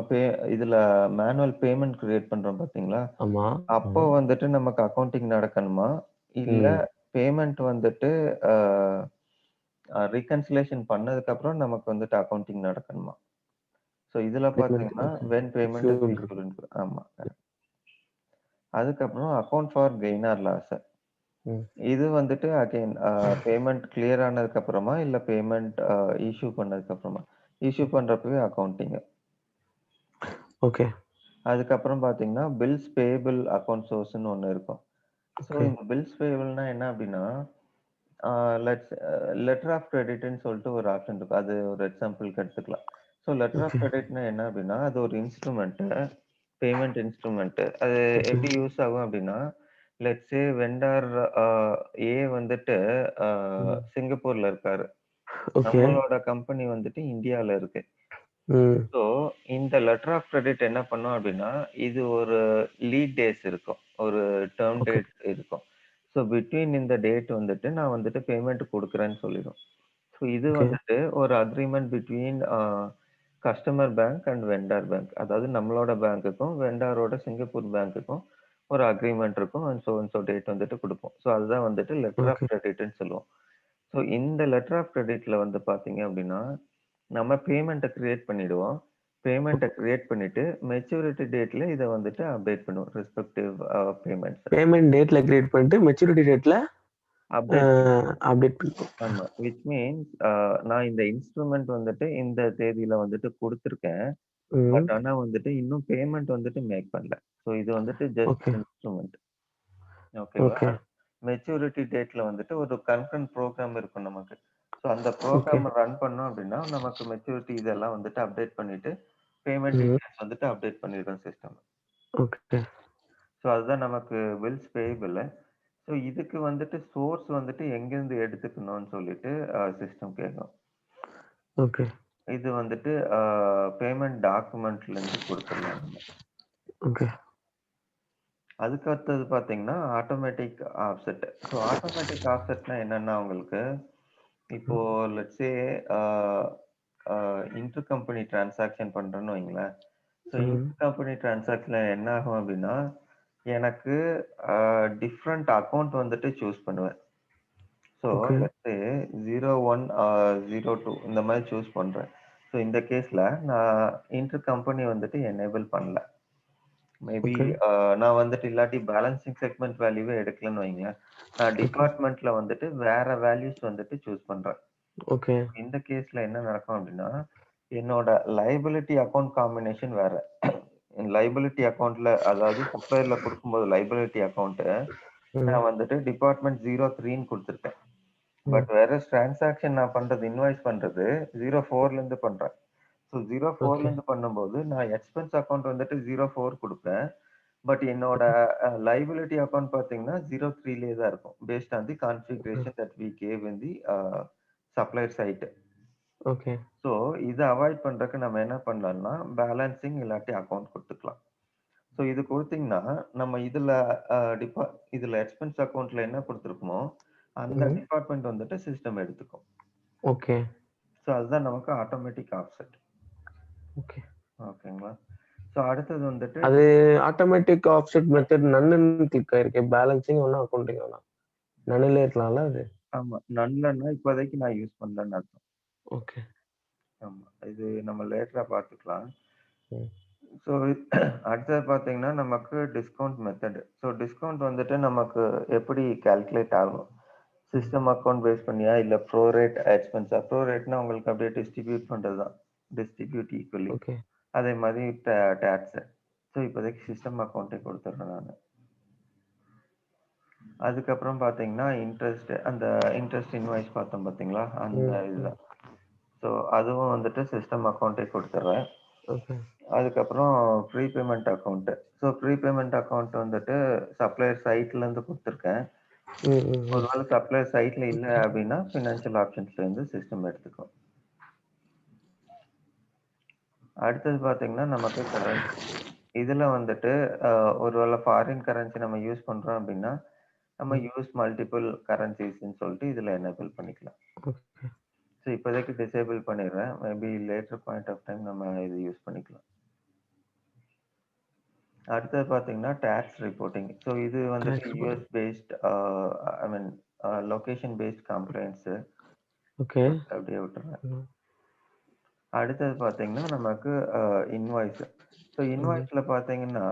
இதுல மேனுவல் பேமெண்ட் கிரியேட் பண்றோம் பார்த்தீங்களா? ஆமா. அப்போ ஆமா. வந்துட்டு நமக்கு அக்கவுண்டிங் நடக்கணுமா? இல்ல ம். பேமெண்ட் வந்துட்டு அ ரீகன்சிலேஷன் பண்ணதுக்கப்புறம் நமக்கு வந்துட்டு அக்கவுண்டிங் நடக்கணுமா? ஸோ இதுல பேமெண்ட் பார்த்தீங்கன்னா, ஓகே. வென் பேமெண்ட் இஸ் இஷ்யூன்னு இருக்கு. இஷ்யூட்ன்னு ஆமா. அதுக்கப்புறம் account for gain or loss. ம். இது வந்துட்டு அகைன் பேமெண்ட் கிளியர் ஆனதுக்கு அப்புறமா, இல்ல பேமெண்ட் இஷ்யூ பண்ணதுக்கு அப்புறமா. இஷ்யூ பண்றப்பவே அக்கவுண்டிங். ஓகே. அதுக்கப்புறம் பார்த்தீங்கன்னா, பில்ஸ் பேயபிள் அக்கவுண்ட் சோர்ஸ்ன்னு ஒண்ணு இருக்கும். So okay. இந்த பில்ஸ் பேயபிள்னா என்ன அப்படின்னா, ஆ லெட்டர் ஆஃப் கிரெடிட்ன்னு சொல்லிட்டு ஒரு ஆப்ஷன் இருக்கு. அது ஒரு எக்ஸாம்பிள்க்கு எடுத்துக்கலாம். So letter of okay. கிரெடிட்னா என்ன அப்படின்னா, அது ஒரு இன்ஸ்ட்ருமென்ட், பேமெண்ட் இன்ஸ்ட்ருமென்ட். அது ஓகே. எப்படி யூஸ் ஆகும் அப்படின்னா, லெட்ஸ் சே வெண்டர் அ ஏ வந்துட்டு அ ம். சிங்கப்பூர்ல இருக்காரு. ஓகே. நம்மளோட கம்பெனி வந்துட்டு இந்தியால இருக்கு. ம். ஸோ இந்த லெட்டர் ஆஃப் கிரெடிட் என்ன பண்ணும் அப்படின்னா, இது ஒரு லீட் டேஸ் இருக்கும். ஒரு டெர்ம் ஓகே. டேட் இருக்கும். ஸோ பிட்வீன் இந்த டேட் வந்துட்டு நான் வந்துட்டு பேமெண்ட் குடுக்குறேன்னு சொல்லிடும். ஸோ இது ஓகே. வந்துட்டு ஒரு agreement between customer bank and vendor bank. அதாவது நம்மளோட பேங்க்குக்கும், வெண்டாரோட சிங்கப்பூர் பேங்க்குக்கும் ஒரு அக்ரீமெண்ட் இருக்கும். அண்ட் ஸோ டேட் வந்துட்டு குடுப்போம். ஸோ அதுதான் வந்துட்டு லெட்டர் ஆஃப் ஓகே. கிரெடிட்ன்னு சொல்லுவோம். ஸோ இந்த லெட்டர் ஆஃப் கிரெடிட்ல வந்து பார்த்தீங்க அப்படின்னா, நம்ம பேமெண்ட்ட கிரியேட் பண்ணிடுவோம். பேமெண்ட்ட கிரியேட் பண்ணிட்டு, மெச்சூரிட்டி டேட்ல இத வந்துட்டு அப்டேட் பண்ணுவோம். ரெஸ்பெக்டிவ் பேமெண்ட்ஸ. பேமெண்ட் டேட்ல கிரியேட் பண்ணிட்டு மெச்சூரிட்டி டேட்ல அ அப்டேட் அப்டேட் பண்ணுவோம். ஆமா. விச் மீன்ஸ் நான் இந்த இன்ஸ்ட்ருமென்ட் வந்துட்டு இந்த தேதியில வந்துட்டு குடுத்துருக்கேன். பட் ம். ஆனா வந்துட்டு இன்னும் பேமெண்ட் வந்துட்டு மேக் பண்ணல. ஸோ இது வந்துட்டு ஜஸ்ட் ஓகே. இன்ஸ்ட்ருமென்ட். ஓகேவா? ஓகே. மெச்சூரிட்டி டேட்ல வந்துட்டு ஒரு கன்கரண்ட் புரோகிராம் இருக்கும் நமக்கு. ஸோ அந்த ஓகே. புரோகிராம ரன் பண்ணோம் அப்படின்னா, நமக்கு மெச்சூரிட்டி இதெல்லாம் வந்துட்டு அப்டேட் பண்ணிட்டு, பேமெண்ட் ம். டீட்டெயில்ஸ் வந்துட்டு அப்டேட் பண்ணிரும் சிஸ்டம். ஓகே. ஸோ அதுதான் நமக்கு பில்ஸ் பேயபிள். ஸோ இதுக்கு வந்துட்டு சோர்ஸ் வந்துட்டு எங்கேருந்து எடுத்துக்கணும்னு சொல்லிட்டு சிஸ்டம் கேட்கும். ஓகே. இது வந்துட்டு பேமெண்ட் டாக்குமெண்ட்லேருந்து குடுத்துடலாம் நம்ம. ஓகே. அதுக்கு அடுத்தது பார்த்தீங்கன்னா, ஆட்டோமேட்டிக் ஆஃப்செட். ஸோ ஆட்டோமேட்டிக் ஆஃப்செட்னா என்னன்னா உங்களுக்கு, இப்போ ம். Let's say a a inter company transaction பண்றோம்னு வைங்களேன். ஸோ ம். இன்டர் கம்பெனி டிரான்சாக்ஷன்ல என்ன ஆகும் அப்படின்னா, எனக்கு அ டிஃபரண்ட் அக்கவுண்ட் வந்துட்டு சூஸ் பண்ணுவேன். So okay. லெட்ஸ் சே 01 02 இந்த மாரி சூஸ் பண்றேன். ஸோ இந்த கேஸ்ல நான் இன்டர் கம்பெனி வந்துட்டு எனேபிள் பண்ணல. Maybe okay. நான் வந்துட்டு இல்லாட்டி பேலன்சிங் செக்மென்ட் வேல்யூவே எடுக்கலன்னு வைங்களேன். நான் ஓகே. டிபார்ட்மென்ட்ல வந்துட்டு வேற வேல்யூஸ் வந்துட்டு சூஸ் பண்றேன். ஓகே. இந்த கேஸ்ல என்ன நடக்கும் அப்படின்னா, என்னோட லைபிலிட்டி அக்கவுண்ட் காம்பினேஷன் வேற. லைபிலிட்டி அக்கவுண்ட்ல அதாவது சப்ளையர்ல குடுக்கும்போது லைபிலிட்டி அக்கவுண்ட் ம். நான் வந்துட்டு டிபார்ட்மெண்ட் 03ன்னு குடுத்துருக்கேன். ம். பட் வேறஸ் டிரான்சாக்ஷன் நான் பண்றது இன்வாய்ஸ் பண்றது 04ல இருந்து பண்றேன். So okay. 04ல இருந்து பண்ணும்போது நான் எக்ஸ்பென்ஸ் அக்கவுண்ட் வந்துட்டு 04 குடுப்பேன். பட் என்னோட லைபிலிட்டி அக்கௌண்ட் பார்த்தீங்கன்னா 03லேயே தான் இருக்கும். Based on the configuration that we gave in the supplier side. Okay. So இத அவாய்ட் பண்றதுக்கு நம்ம என்ன பண்ணலாம்னா, பேலன்சிங் இல்லாட்டி அக்கவுண்ட் குடுத்துக்கலாம். ஸோ இது குடுத்தீங்கன்னா, நம்ம இதுல எக்ஸ்பென்ஸ் அக்கவுண்ட்ல என்ன குடுத்துருக்கோமோ, அந்த டிபார்ட்மெண்ட் வந்துட்டு சிஸ்டம் எடுத்துக்கும். ஓகே. ஸோ அதுதான் நமக்கு ஆட்டோமேட்டிக் ஆஃப்செட். ஓகே. ஓகேங்களா? ஸோ அடுத்தது வந்துட்டு அது ஆட்டோமேட்டிக் ஆஃப்செட் மெத்தட் நன்னுன்னு கிளிக் ஆயிருக்கு. பேலன்சிங் வேணா அக்கவுண்டிங் வேணா. நன்னுலே இருக்கலாம்ல அது? ஆமா. நன்லன்னா இப்போதைக்கு நான் யூஸ் பண்ணலன்னு அர்த்தம். ஓகே. ஆமா. இது நம்ம லேட்டரா பார்த்துக்கலாம். ம். ஸோ அடுத்தது பார்த்தீங்கன்னா, நமக்கு டிஸ்கவுண்ட் மெத்தட். ஸோ டிஸ்கவுண்ட் வந்துட்டு நமக்கு எப்படி கால்குலேட் ஆகும்? சிஸ்டம் அக்கவுண்ட் பேஸ் பண்ணியா? இல்ல ப்ரோரேட் எக்ஸ்பென்ஸா? ப்ரோரேட்னா உங்களுக்கு அப்படியே டிஸ்ட்ரிபியூட் பண்றது தான். Distribute equally. ஓகே. அதே மாதிரி டாக்ஸ். ஸோ இப்போதைக்கு சிஸ்டம் அக்கவுண்டே குடுத்துடுறேன் நானு. அதுக்கப்புறம் பார்த்தீங்கன்னா, அந்த இன்ட்ரெஸ்ட் இன்வாய்ஸ் பார்த்தோம் பார்த்தீங்களா? அந்த இதுதான். ஸோ அதுவும் வந்துட்டு சிஸ்டம் அக்கவுண்டே குடுத்துடுறேன். ஓகே. அதுக்கப்புறம் prepayment account. So prepayment account வந்துட்டு சப்ளையர் சைட்ல இருந்து குடுத்துருக்கேன். ஒருவேளை சப்ளையர் சைட்ல இல்ல அப்படின்னா, ஃபினான்ஷியல் ஆப்ஷன்ஸ்ல இருந்து சிஸ்டம் எடுத்துக்கும். அடுத்தது பார்த்தீங்கன்னா, நமக்கு கரன்சி. இதுல வந்துட்டு ஒருவேளை ஃபாரின் கரன்சி நம்ம யூஸ் பண்றோம் அப்படின்னா, நம்ம யூஸ் மல்டிபிள் கரன்சிஸ்ன்னு சொல்லிட்டு இதுல எனேபிள் பண்ணிக்கலாம். ஓகே. ஸோ இப்போதைக்கு டிசேபிள் பண்ணிடுறேன். Maybe later point of time நம்ம இது யூஸ் பண்ணிக்கலாம். அடுத்தது பார்த்தீங்கன்னா, டாக்ஸ் ரிப்போர்ட்டிங். ஸோ இது வந்துட்டு டாக்ஸ் யுஎஸ் பேஸ்ட் ஐ மீன் லொகேஷன் பேஸ்ட் கம்ப்ளைண்ட்ஸ். ஓகே. அப்படியே விட்டுறேன். அடுத்தது பார்த்தீங்கன்னா, நமக்கு இன்வாய்ஸ். ஸோ இன்வாய்ஸ்ல பார்த்தீங்கன்னா,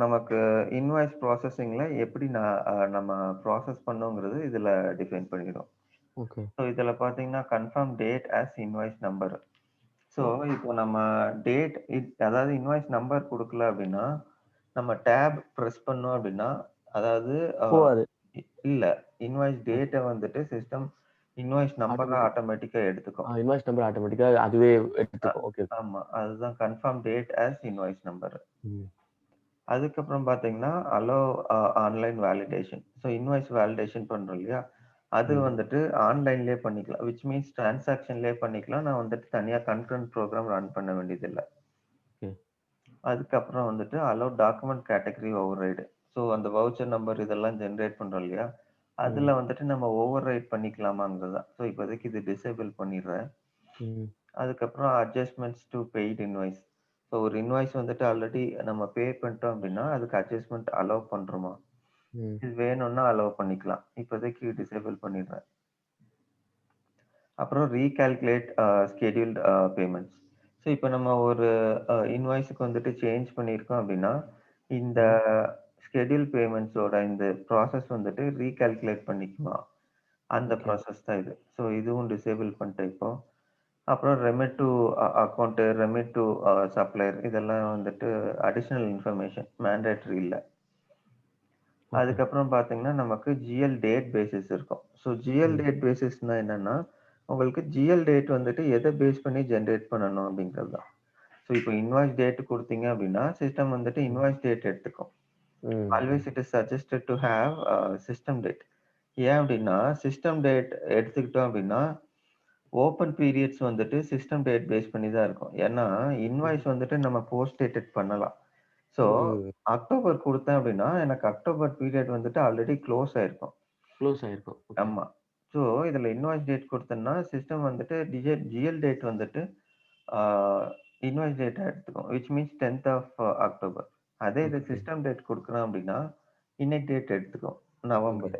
நமக்கு இன்வாய்ஸ் ப்ராசஸிங்ல எப்படி நம்ம ப்ராசஸ் பண்ணோங்கிறது இதுல டிஃபைன் பண்ணிடும். ஓகே. ஸோ இதுல பார்த்தீங்கன்னா, confirm date as invoice number. So இப்போ நம்ம அதாவது இன்வாய்ஸ் நம்பர் குடுக்கல அப்படின்னா, நம்ம டேப் பிரஸ் பண்ணோம் அப்படின்னா, அதாவது போவாது. இல்ல. இன்வாய்ஸ் டேட்ட வந்துட்டு சிஸ்டம் இன்வாய்ஸ் நம்பரா ஆட்டோமேட்டிக்கா எடுத்துக்கும். இன்வாய்ஸ் நம்பர் ஆட்டோமேட்டிக்கா அதுவே எடுத்துக்கும். ஓகே. ஆமா. அதுதான் confirm date as invoice number. ம். அதுக்கப்புறம் பார்த்தீங்கன்னா, allow online validation. So invoice validation பண்றோம் இல்லையா? அது வந்துட்டு ஆன்லைன்லயே பண்ணிக்கலாம். விச் மீன்ஸ் டிரான்சாக்ஷன்லயே பண்ணிக்கலாம். நான் வந்துட்டு தனியா கன்கரண்ட் ப்ரோகிராம் ரன் பண்ண வேண்டியதில்ல. ஓகே. அதுக்கப்புறம் வந்துட்டு allow document category override. So அந்த வவுச்சர் நம்பர் இதெல்லாம் ஜெனரேட் பண்றோம் இல்லையா? அதுல வந்துட்டு நம்ம ஓவர்ரைட் பண்ணிக்கலாமாங்கிறது தான். ஸோ இப்போதைக்கு இது டிசேபிள் பண்ணிடுறேன். ம். அதுக்கப்புறம் adjustments two paid invoice. So ஒரு இன்வாய்ஸ் வந்துட்டு ஆல்ரெடி நம்ம பே பண்ணிட்டோம் அப்படின்னா, அதுக்கு அட்ஜஸ்ட்மென்ட் அலோவ் பண்றோமா? ம். இது வேணும்னா அலோவ் பண்ணிக்கலாம். இப்போதைக்கு டிசேபிள் பண்ணிடுறேன். அப்புறம் ரீகால்குலேட் ஸ்கெட்யூல்ட் பேமெண்ட்ஸ். ஸோ இப்போ நம்ம ஒரு இன்வாய்ஸுக்கு வந்துட்டு சேஞ்ச் பண்ணியிருக்கோம் அப்படின்னா, இந்த ஸ்கெட்யூல் பேமெண்ட்ஸோட இந்த ப்ராசஸ் வந்துட்டு ரீகால்குலேட் பண்ணிக்குமா? அந்த ப்ராசஸ் தான் இது. ஸோ இதுவும் டிசேபிள் பண்ணிட்டேன் இப்போ. அப்புறம் remit to account, remit to supplier இதெல்லாம் வந்துட்டு அடிஷனல் இன்ஃபர்மேஷன் மேண்டேட்டரி இல்ல. அதுக்கப்புறம் பார்த்தீங்கன்னா, நமக்கு ஜிஎல் டேட் பேசிஸ் இருக்கும். ஸோ ஜிஎல் டேட் பேசிஸ்னா என்னன்னா, உங்களுக்கு ஜிஎல் டேட் வந்துட்டு எத பேஸ் பண்ணி ஜெனரேட் பண்ணணும் அப்படிங்கிறது தான். ஸோ இப்போ இன்வாய்ஸ் டேட் குடுத்தீங்க அப்படின்னா, சிஸ்டம் வந்துட்டு இன்வாய்ஸ் டேட் எடுத்துக்கும். Always it is suggested to have system date. ஏன் அப்படின்னா, சிஸ்டம் டேட் எடுத்துக்கிட்டோம் அப்படின்னா, ஓப்பன் பீரியட்ஸ் வந்துட்டு சிஸ்டம் டேட் பேஸ் பண்ணி தான் இருக்கும். ஏன்னா, இன்வாய்ஸ் வந்துட்டு நம்ம போஸ்ட் டேட்டட் பண்ணலாம். ஸோ அக்டோபர் குடுத்தேன் அப்படின்னா, எனக்கு அக்டோபர் பீரியட் வந்துட்டு ஆல்ரெடி க்ளோஸ் ஆயிருக்கும். க்ளோஸ் ஆயிருக்கும். ஆமா. ஸோ இதுல இன்வாய்ஸ் டேட் குடுத்தேன்னா, சிஸ்டம் வந்துட்டு ஜிஎல் டேட் வந்துட்டு ஆ இன்வாய்ஸ் டேட்டா எடுத்துக்கும். Which means 10th of October. அதே இது சிஸ்டம் டேட் குடுக்குறேன் அப்படின்னா, இன்னைக்கு டேட் எடுத்துக்கும். நவம்பர்.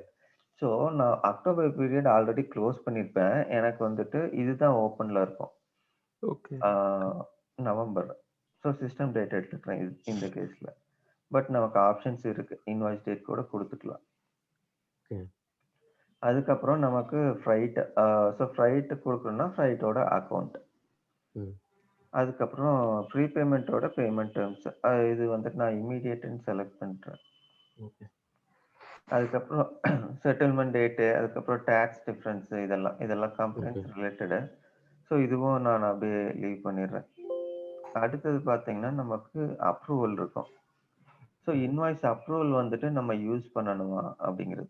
ஸோ நான் அக்டோபர் பீரியட் ஆல்ரெடி க்ளோஸ் பண்ணியிருப்பேன். எனக்கு வந்துட்டு இதுதான் ஓப்பன்ல இருக்கும். ஓகே. ஆ நவம்பர். ஸோ சிஸ்டம் டேட் எடுத்துக்கிறேன் இந்த கேஸ்ல. பட் நமக்கு ஆப்ஷன்ஸ் இருக்கு. இன்வாய்ஸ் டேட் கூட குடுத்துக்கலாம். ஓகே. அதுக்கப்புறம் நமக்கு ஃப்ரைட். ஸோ ஃப்ரைட் குடுக்கணும்னா ஃப்ரைட்டோட அக்கவுண்ட். ம். அதுக்கப்புறம் ப்ரீபேமெண்ட்டோட பேமெண்ட் டெர்ம்ஸ். இது வந்துட்டு நான் இம்மீடியட்ன்னு செலக்ட் பண்றேன். ஓகே. அதுக்கப்புறம் செட்டில்மென்ட் டேட்டு, அதுக்கப்புறம் டாக்ஸ் டிஃபரன்ஸ் இதெல்லாம் கம்ப்ளைண்ட்ஸ் ரிலேட்டடு. ஸோ இதுவும் நான் அப்படியே லீவ் பண்ணிடுறேன். அடுத்தது பார்த்தீங்கன்னா, நமக்கு அப்ரூவல் இருக்கும். ஸோ இன்வாய்ஸ் அப்ரூவல் வந்துட்டு நம்ம யூஸ் பண்ணணுமா அப்படிங்கிறது.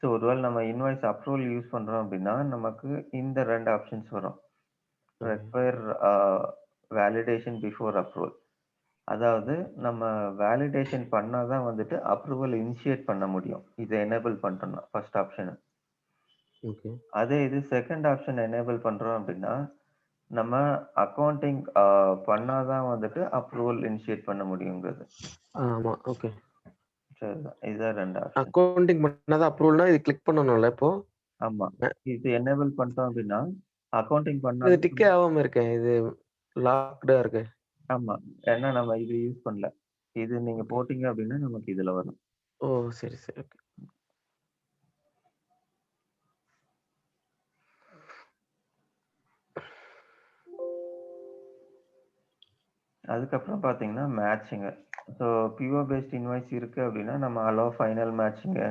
ஸோ ஒருவேளை நம்ம இன்வாய்ஸ் அப்ரூவல் யூஸ் பண்றோம் அப்படின்னா, நமக்கு இந்த 2 ஆப்ஷன்ஸ் வரும். Okay. Require validation before approval. அதாவது நம்ம வேலிடேஷன் பண்ணா தான் வந்துட்டு அப்ரூவல் இனிஷியேட் பண்ண முடியும். இத எனேபிள் பண்றோம்னா, ஃபர்ஸ்ட் ஆப்ஷன். ஓகே. அதே இது செகண்ட் ஆப்ஷன் எனேபிள் பண்றோம் அப்படின்னா, நம்ம அக்கவுண்டிங் பண்ணா தான் வந்துட்டு அப்ரூவல் இனிஷியேட் பண்ண முடியுங்கிறது. ஆமா. ஓகே. சரிதான். இதுதான் 2 ஆப்ஷன். அக்கவுண்டிங் பண்ணா தான் அப்ரூவல்னா இது கிளிக் பண்ணணும்ல இப்போ? ஆமா. இது எனேபிள் பண்ணிட்டோம் அப்படின்னா, அக்கவுண்டிங் பண்ணா இது தான் டிக்கே ஆகாம இருக்கே. இது லாக்டா இருக்கு. ஆமா. ஏன்னா நம்ம இது யூஸ் பண்ணல. இது நீங்க ஓகே. போட்டீங்க அப்படின்னா நமக்கு இதுல வரும். ஓ! சரி, சரி. ஓகே. அதுக்கப்புறம் பார்த்தீங்கன்னா matching. So pure based invoice இருக்கு அப்படின்னா, நம்ம அலோவ் ஃபைனல் மேட்சிங்கு,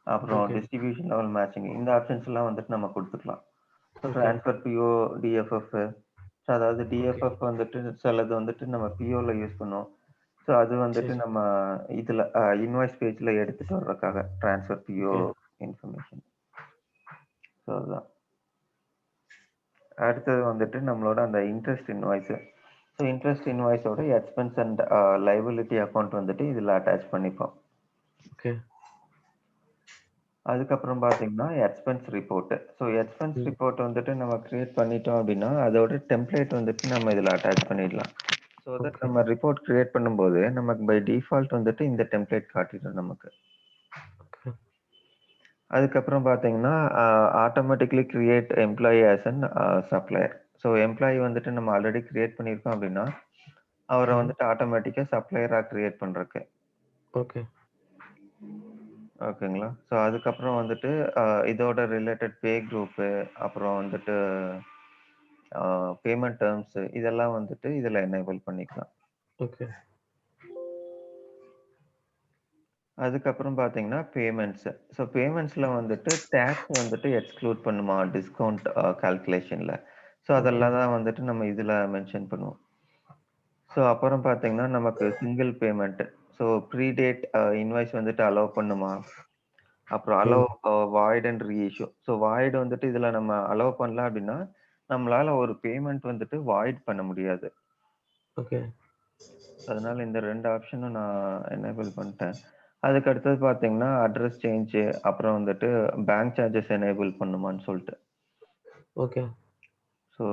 அப்புறம் ஓகே. டிஸ்ட்ரிபியூஷன் லெவல் மேட்சிங் இந்த ஆப்ஷன்ஸ்லாம் வந்துட்டு நம்ம குடுத்துக்கலாம். So okay. Transfer PO, DFF. So அதாவது ஓகே. டிஎஃப்எஃப் வந்துட்டு சிலது வந்துட்டு நம்ம பிஓல யூஸ் பண்ணுவோம். ஸோ அது வந்துட்டு சரி. நம்ம இதுல இன்வாய்ஸ் பேஜ்ல எடுத்துட்டு வர்றதுக்காக transfer PO okay. Information. So அதுதான். அடுத்தது வந்துட்டு நம்மளோட அந்த இன்ட்ரெஸ்ட் இன்வாய்ஸ். ஸோ இன்ட்ரெஸ்ட் இன்வாய்ஸோட எக்ஸ்பென்ஸ் அண்ட் லைபிலிட்டி அக்கவுண்ட் வந்துட்டு இதில் அட்டாச் பண்ணிப்போம். ஓகே. அதுக்கப்புறம் பார்த்தீங்கன்னா எக்ஸ்பென்ஸ் ரிப்போர்ட். ஸோ எக்ஸ்பென்ஸ் ம். ரிப்போர்ட் வந்துட்டு நம்ம கிரியேட் பண்ணிட்டோம் அப்படின்னா அதோட டெம்ப்ளேட் வந்துட்டு நம்ம இதில் அட்டாச் பண்ணிடலாம். So that okay. நம்ம ரிப்போர்ட் கிரியேட் பண்ணும்போது நமக்கு பை டிஃபால்ட் வந்துட்டு இந்த டெம்ப்ளேட் காட்டிடும் நமக்கு. ஓகே. அதுக்கப்புறம் பார்த்தீங்கன்னா automatically create employee as an supplier. So employee வந்துட்டு நம்ம ஆல்ரெடி கிரியேட் பண்ணியிருக்கோம் அப்படின்னா அவரை ம். வந்துட்டு ஆட்டோமேட்டிக்கா சப்ளையரா கிரியேட் பண்றதுக்கு. ஓகே. ஓகேங்களா? ஸோ அதுக்கப்புறம் வந்துட்டு இதோட ரிலேட்டட் பே குரூப்பு, அப்புறம் வந்துட்டு பேமெண்ட் டெர்ம்ஸ் இதெல்லாம் வந்துட்டு இதுல எனேபிள் பண்ணிக்கலாம். ஓகே. அதுக்கப்புறம் பார்த்தீங்கன்னா பேமெண்ட்ஸ். ஸோ பேமெண்ட்ஸ்ல வந்துட்டு டாக்ஸ் வந்துட்டு எக்ஸ்க்ளூட் பண்ணுமா டிஸ்கவுண்ட் கால்குலேஷன்ல. So okay. அதெல்லாம் தான் வந்துட்டு நம்ம இதுல மென்ஷன் பண்ணுவோம். ஸோ அப்புறம் பார்த்தீங்கன்னா நமக்கு single payment. So pre date invoice வந்துட்டு அலோவ் பண்ணுமா? அப்புறம் ம். Allow void and reissue. So void வந்துட்டு இதுல நம்ம அலோவ் பண்ணல அப்படின்னா, நம்மளால ஒரு பேமெண்ட் வந்துட்டு வாய்ட் பண்ண முடியாது. ஓகே. அதனால இந்த 2 ஆப்ஷனும் நான் எனேபிள் பண்ணிட்டேன். அதுக்கு அடுத்தது பார்த்தீங்கன்னா, அட்ரஸ் சேஞ்ச் அப்புறம் வந்துட்டு பேங்க் சார்ஜஸ் எனேபிள் பண்ணுமான்னு சொல்லிட்டு. ஓகே. ஸோ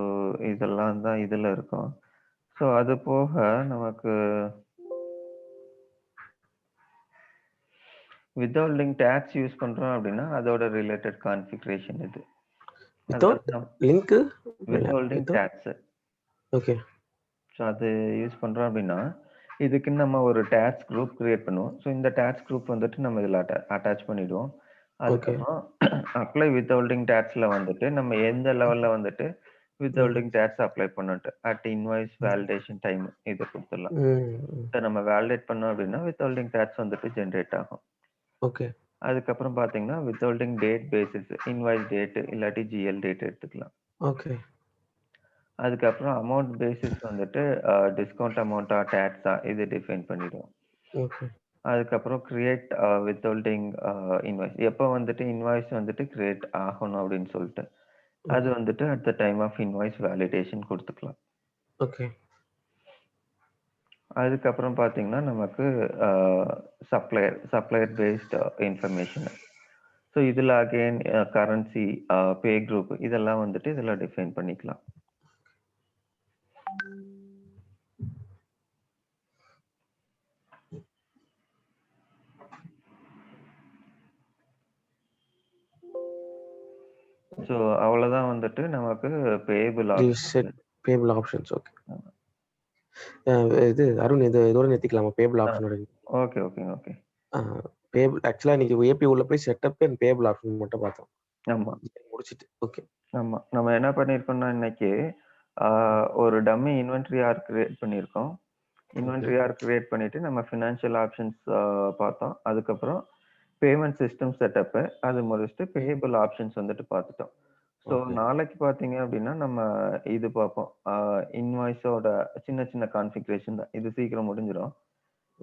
இதெல்லாம் தான் இதுல இருக்கும். ஸோ அது போக நமக்கு வித்தவுல்டிங் டாக்ஸ் யூஸ் பண்றோம் அப்படின்னா, அதோட ரிலேட்டட் கான்ஃபிகரேஷன் இது. அதாவது வித்தவுட் லிங்க் இல்ல. வித்தவுல்டிங் வித்தவுட் டாக்ஸ். ஓகே. ஸோ அது யூஸ் பண்றோம் அப்படின்னா, இதுக்குன்னு நம்ம ஒரு டாஸ்க் குரூப் கிரியேட் பண்ணுவோம். ஸோ இந்த டாஸ்க் குரூப் வந்துட்டு நம்ம இதில அட்டாச் பண்ணிடுவோம். ஓகே. அதுக்கப்புறம் அப்ளை வித்தவுல்டிங் டாக்ஸ்ல வந்துட்டு நம்ம எந்த லெவல்ல வந்துட்டு ம். வித்தவுல்டிங் டாக்ஸ் அப்ளை பண்ணணுன்ட்டு அட் இன்வாய்ஸ் ம். வேலிடேஷன் டைம் இத குடுத்துடலாம். ம். ம். ஸோ நம்ம வேலிடேட் பண்ணோம் அப்படின்னா வித்தவுல்டிங் டாக்ஸ் வந்துட்டு ஜெனரேட் ஆகும். ஓகே. அதுக்கப்புறம் பார்த்தீங்கன்னா, வித்தவுல்டிங் டேட் பேசிஸ் இன்வாய்ஸ் டேட் இல்லாட்டி ஜிஎல் டேட் எடுத்துக்கலாம். ஓகே. அதுக்கப்புறம் அமௌண்ட் பேசிஸ் வந்துட்டு டிஸ்கவுண்ட் அமௌண்ட்டா, டாக்ஸா இது டிஃபைன் பண்ணிடுவோம். ஓகே. அதுக்கப்புறம் கிரியேட் வித்தவுல்டிங் இன்வாய்ஸ். எப்போ வந்துட்டு இன்வாய்ஸ் வந்துட்டு கிரியேட் ஆகணும் அப்படின்னு சொல்லிட்டு. அது ஓகே. வந்துட்டு at the time of invoice validation குடுத்துக்கலாம். ஓகே. அதுக்கப்புறம் பார்த்தீங்கன்னா, நமக்கு அ சப்ளையர் பேஸ்ட் இன்ஃபர்மேஷன். ஸோ இதில அகைன் கரன்சி, பே குரூப் இதெல்லாம் வந்துட்டு இதில டிஃபைன் பண்ணிக்கலாம். ஸோ அவ்வளோதான் வந்துட்டு நமக்கு payable set options. Payable options okay. அ இது அருண் இதோட நிறுத்திக்கலாமா? பேபிள் ஆ ஆப்ஷனோட. ஓகே, ஓகேங்க. ஓகே. ஆ பேபிள் ஆக்சுவலா இன்னைக்கு ஏபி உள்ள போய் செட்டப் அண்ட் பேபிள் ஆப்ஷன் மட்டும் பார்த்தோம். ஆமா, முடிச்சுட்டு. ஓகே. ஆமா. நம்ம என்ன பண்ணியிருக்கோம்னா இன்னைக்கு, ஆ ஒரு டம்மி இன்வென்டரி ஆர்க் கிரியேட் பண்ணியிருக்கோம். ஓகே. இன்வென்டரி ஆர்க் கிரியேட் பண்ணிட்டு நம்ம ஃபினான்ஷியல் ஆப்ஷன்ஸ் பார்த்தோம். அதுக்கப்புறம் பேமெண்ட் சிஸ்டம் செட்டப்பு அது முடிச்சுட்டு பேயபிள் ஆப்ஷன்ஸ் வந்துட்டு பார்த்துட்டோம். So okay. நாளைக்கு பார்த்தீங்க அப்படின்னா, நம்ம இது பார்ப்போம். இன்வாய்ஸோட சின்ன சின்ன கான்ஃபிகரேஷன் தான். இது சீக்கிரம் முடிஞ்சிரும்.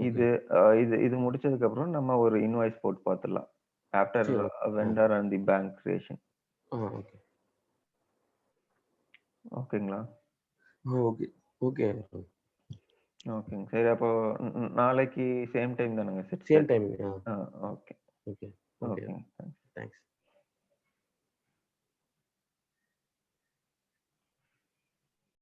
இது ஓகே. இது முடிச்சதுக்கப்புறம் நம்ம ஒரு இன்வாய்ஸ் போட்டு பார்த்துடலாம். ஆஃப்டர் சரி. Okay. Vendor and the bank creation. Okay. ஓகேங்களா? ஓகே. ஓகே. ஓகேங்க. சரி அப்போ நாளைக்கு சேம் டைம் தானங்க செட்டு? Same time. ஆ ஓகே. ஓகே. ஓகே. ஓகேங்க.